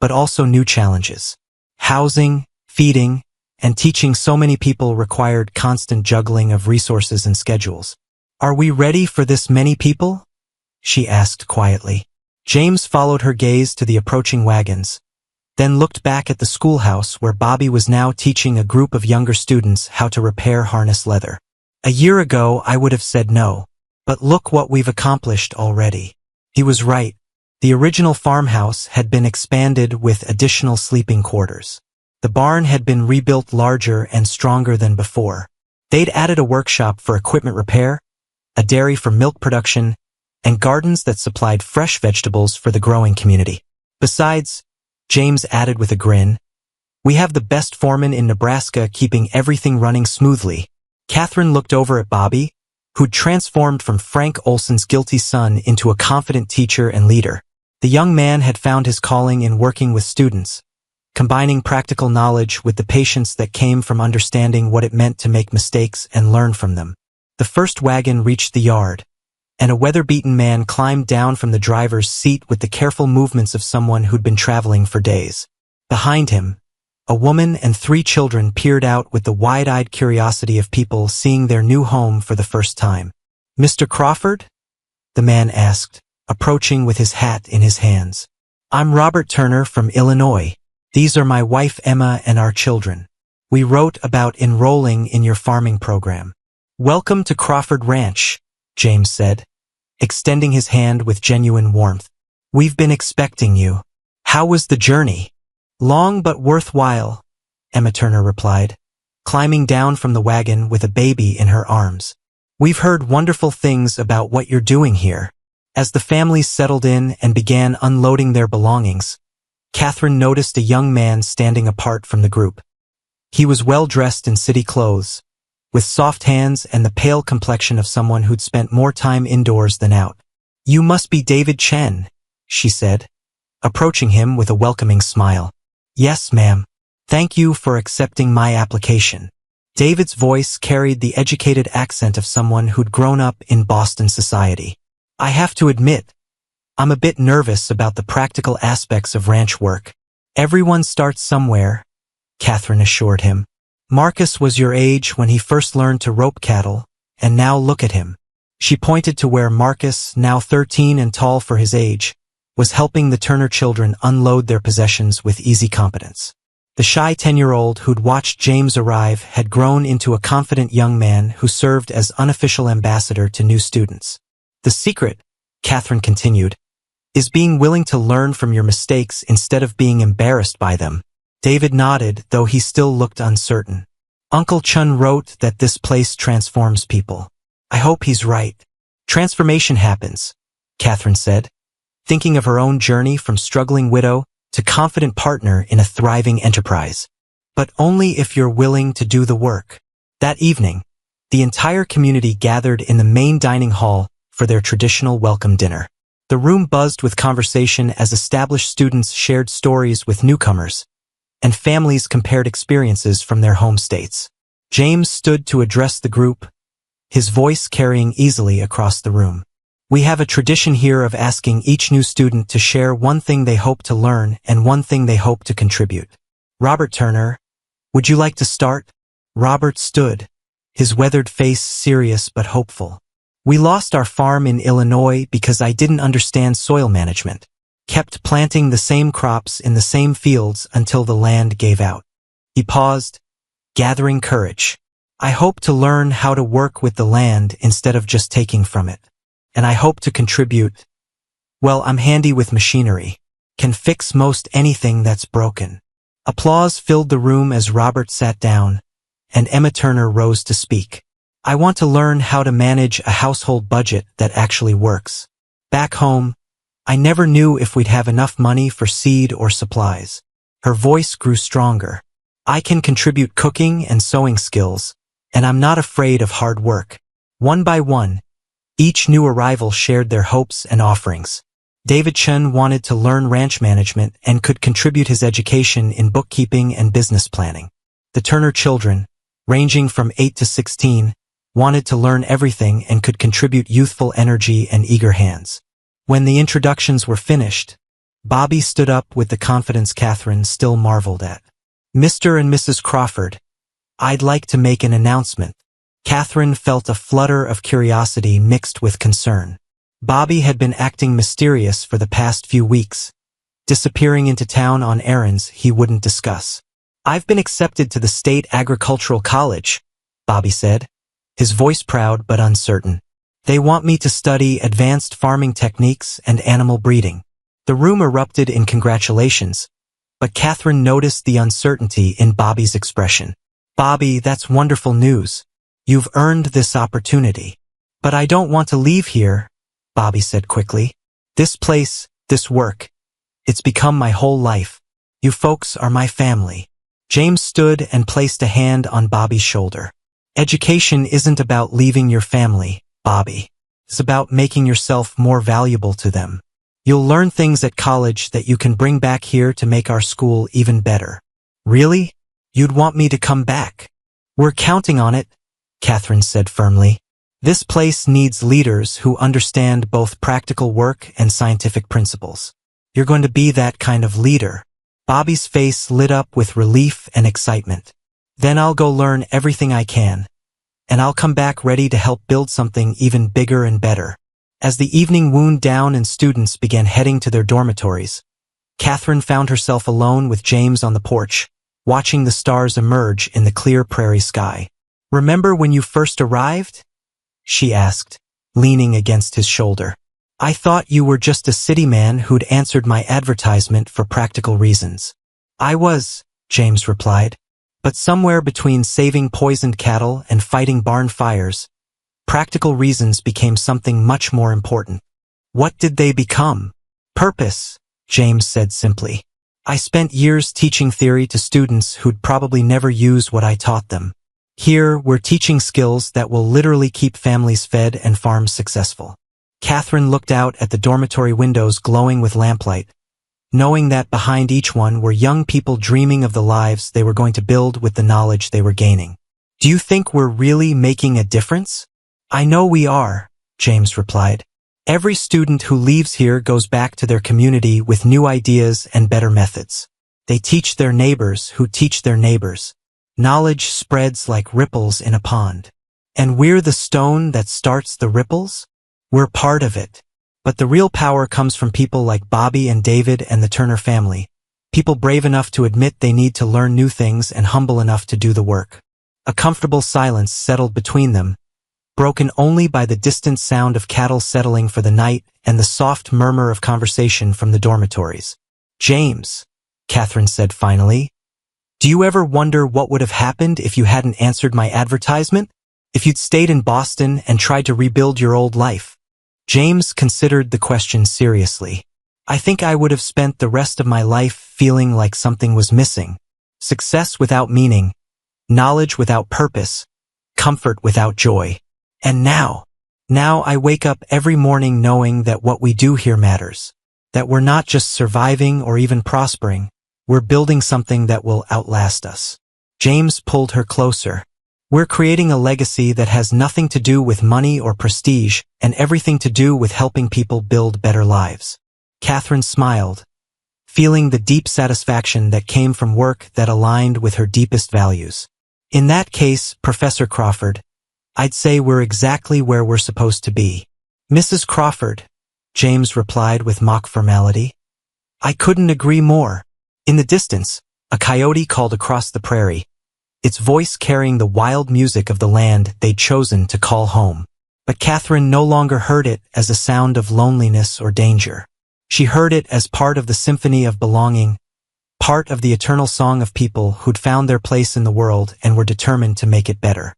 but also new challenges. Housing, feeding, and teaching so many people required constant juggling of resources and schedules. Are we ready for this many people? She asked quietly. James followed her gaze to the approaching wagons, then looked back at the schoolhouse where Bobby was now teaching a group of younger students how to repair harness leather. A year ago, I would have said no, but look what we've accomplished already. He was right. The original farmhouse had been expanded with additional sleeping quarters. The barn had been rebuilt larger and stronger than before. They'd added a workshop for equipment repair, a dairy for milk production, and gardens that supplied fresh vegetables for the growing community. Besides, James added with a grin, we have the best foreman in Nebraska keeping everything running smoothly. Catherine looked over at Bobby, who'd transformed from Frank Olson's guilty son into a confident teacher and leader. The young man had found his calling in working with students, combining practical knowledge with the patience that came from understanding what it meant to make mistakes and learn from them. The first wagon reached the yard, and a weather-beaten man climbed down from the driver's seat with the careful movements of someone who'd been traveling for days. Behind him, a woman and 3 children peered out with the wide-eyed curiosity of people seeing their new home for the first time. Mr. Crawford? The man asked, approaching with his hat in his hands. I'm Robert Turner from Illinois. These are my wife Emma and our children. We wrote about enrolling in your farming program. Welcome to Crawford Ranch, James said, extending his hand with genuine warmth. We've been expecting you. How was the journey? Long but worthwhile, Emma Turner replied, climbing down from the wagon with a baby in her arms. We've heard wonderful things about what you're doing here. As the families settled in and began unloading their belongings, Catherine noticed a young man standing apart from the group. He was well dressed in city clothes, with soft hands and the pale complexion of someone who'd spent more time indoors than out. You must be David Chen, she said, approaching him with a welcoming smile. Yes, ma'am. Thank you for accepting my application. David's voice carried the educated accent of someone who'd grown up in Boston society. I have to admit, I'm a bit nervous about the practical aspects of ranch work. Everyone starts somewhere, Catherine assured him. Marcus was your age when he first learned to rope cattle, and now look at him. She pointed to where Marcus, now 13 and tall for his age, was helping the Turner children unload their possessions with easy competence. The shy 10-year-old who'd watched James arrive had grown into a confident young man who served as unofficial ambassador to new students. The secret, Catherine continued, is being willing to learn from your mistakes instead of being embarrassed by them. David nodded, though he still looked uncertain. Uncle Chun wrote that this place transforms people. I hope he's right. Transformation happens, Catherine said, thinking of her own journey from struggling widow to confident partner in a thriving enterprise. But only if you're willing to do the work. That evening, the entire community gathered in the main dining hall for their traditional welcome dinner. The room buzzed with conversation as established students shared stories with newcomers, and families compared experiences from their home states. James stood to address the group, his voice carrying easily across the room. We have a tradition here of asking each new student to share one thing they hope to learn and one thing they hope to contribute. Robert Turner, would you like to start? Robert stood, his weathered face serious but hopeful. We lost our farm in Illinois because I didn't understand soil management. Kept planting the same crops in the same fields until the land gave out. He paused, gathering courage. I hope to learn how to work with the land instead of just taking from it. And I hope to contribute. Well, I'm handy with machinery. Can fix most anything that's broken. Applause filled the room as Robert sat down, and Emma Turner rose to speak. I want to learn how to manage a household budget that actually works. Back home, I never knew if we'd have enough money for seed or supplies. Her voice grew stronger. I can contribute cooking and sewing skills, and I'm not afraid of hard work. One by one, each new arrival shared their hopes and offerings. David Chen wanted to learn ranch management and could contribute his education in bookkeeping and business planning. The Turner children, ranging from 8 to 16, wanted to learn everything and could contribute youthful energy and eager hands. When the introductions were finished, Bobby stood up with the confidence Catherine still marveled at. Mr. and Mrs. Crawford, I'd like to make an announcement. Catherine felt a flutter of curiosity mixed with concern. Bobby had been acting mysterious for the past few weeks, disappearing into town on errands he wouldn't discuss. I've been accepted to the State Agricultural College, Bobby said, his voice proud but uncertain. They want me to study advanced farming techniques and animal breeding. The room erupted in congratulations, but Catherine noticed the uncertainty in Bobby's expression. Bobby, that's wonderful news. You've earned this opportunity. But I don't want to leave here, Bobby said quickly. This place, this work, it's become my whole life. You folks are my family. James stood and placed a hand on Bobby's shoulder. Education isn't about leaving your family, Bobby. It's about making yourself more valuable to them. You'll learn things at college that you can bring back here to make our school even better. Really? You'd want me to come back? We're counting on it, Catherine said firmly. This place needs leaders who understand both practical work and scientific principles. You're going to be that kind of leader. Bobby's face lit up with relief and excitement. Then I'll go learn everything I can, and I'll come back ready to help build something even bigger and better. As the evening wound down and students began heading to their dormitories, Catherine found herself alone with James on the porch, watching the stars emerge in the clear prairie sky. "Remember when you first arrived?" she asked, leaning against his shoulder. "I thought you were just a city man who'd answered my advertisement for practical reasons." "I was," James replied. "But somewhere between saving poisoned cattle and fighting barn fires, practical reasons became something much more important." "What did they become?" "Purpose," James said simply. "I spent years teaching theory to students who'd probably never use what I taught them. Here, we're teaching skills that will literally keep families fed and farms successful." Catherine looked out at the dormitory windows glowing with lamplight, knowing that behind each one were young people dreaming of the lives they were going to build with the knowledge they were gaining. "Do you think we're really making a difference?" "I know we are," James replied. "Every student who leaves here goes back to their community with new ideas and better methods. They teach their neighbors who teach their neighbors. Knowledge spreads like ripples in a pond. And we're the stone that starts the ripples? We're part of it. But the real power comes from people like Bobby and David and the Turner family, people brave enough to admit they need to learn new things and humble enough to do the work." A comfortable silence settled between them, broken only by the distant sound of cattle settling for the night and the soft murmur of conversation from the dormitories. "James," Catherine said finally, "do you ever wonder what would have happened if you hadn't answered my advertisement? If you'd stayed in Boston and tried to rebuild your old life?" James considered the question seriously. "I think I would have spent the rest of my life feeling like something was missing. Success without meaning, knowledge without purpose, comfort without joy. And now I wake up every morning knowing that what we do here matters. That we're not just surviving or even prospering, we're building something that will outlast us." James pulled her closer. "We're creating a legacy that has nothing to do with money or prestige and everything to do with helping people build better lives." Catherine smiled, feeling the deep satisfaction that came from work that aligned with her deepest values. "In that case, Professor Crawford, I'd say we're exactly where we're supposed to be." "Mrs. Crawford," James replied with mock formality. "I couldn't agree more." In the distance, a coyote called across the prairie, its voice carrying the wild music of the land they'd chosen to call home. But Catherine no longer heard it as a sound of loneliness or danger. She heard it as part of the symphony of belonging, part of the eternal song of people who'd found their place in the world and were determined to make it better.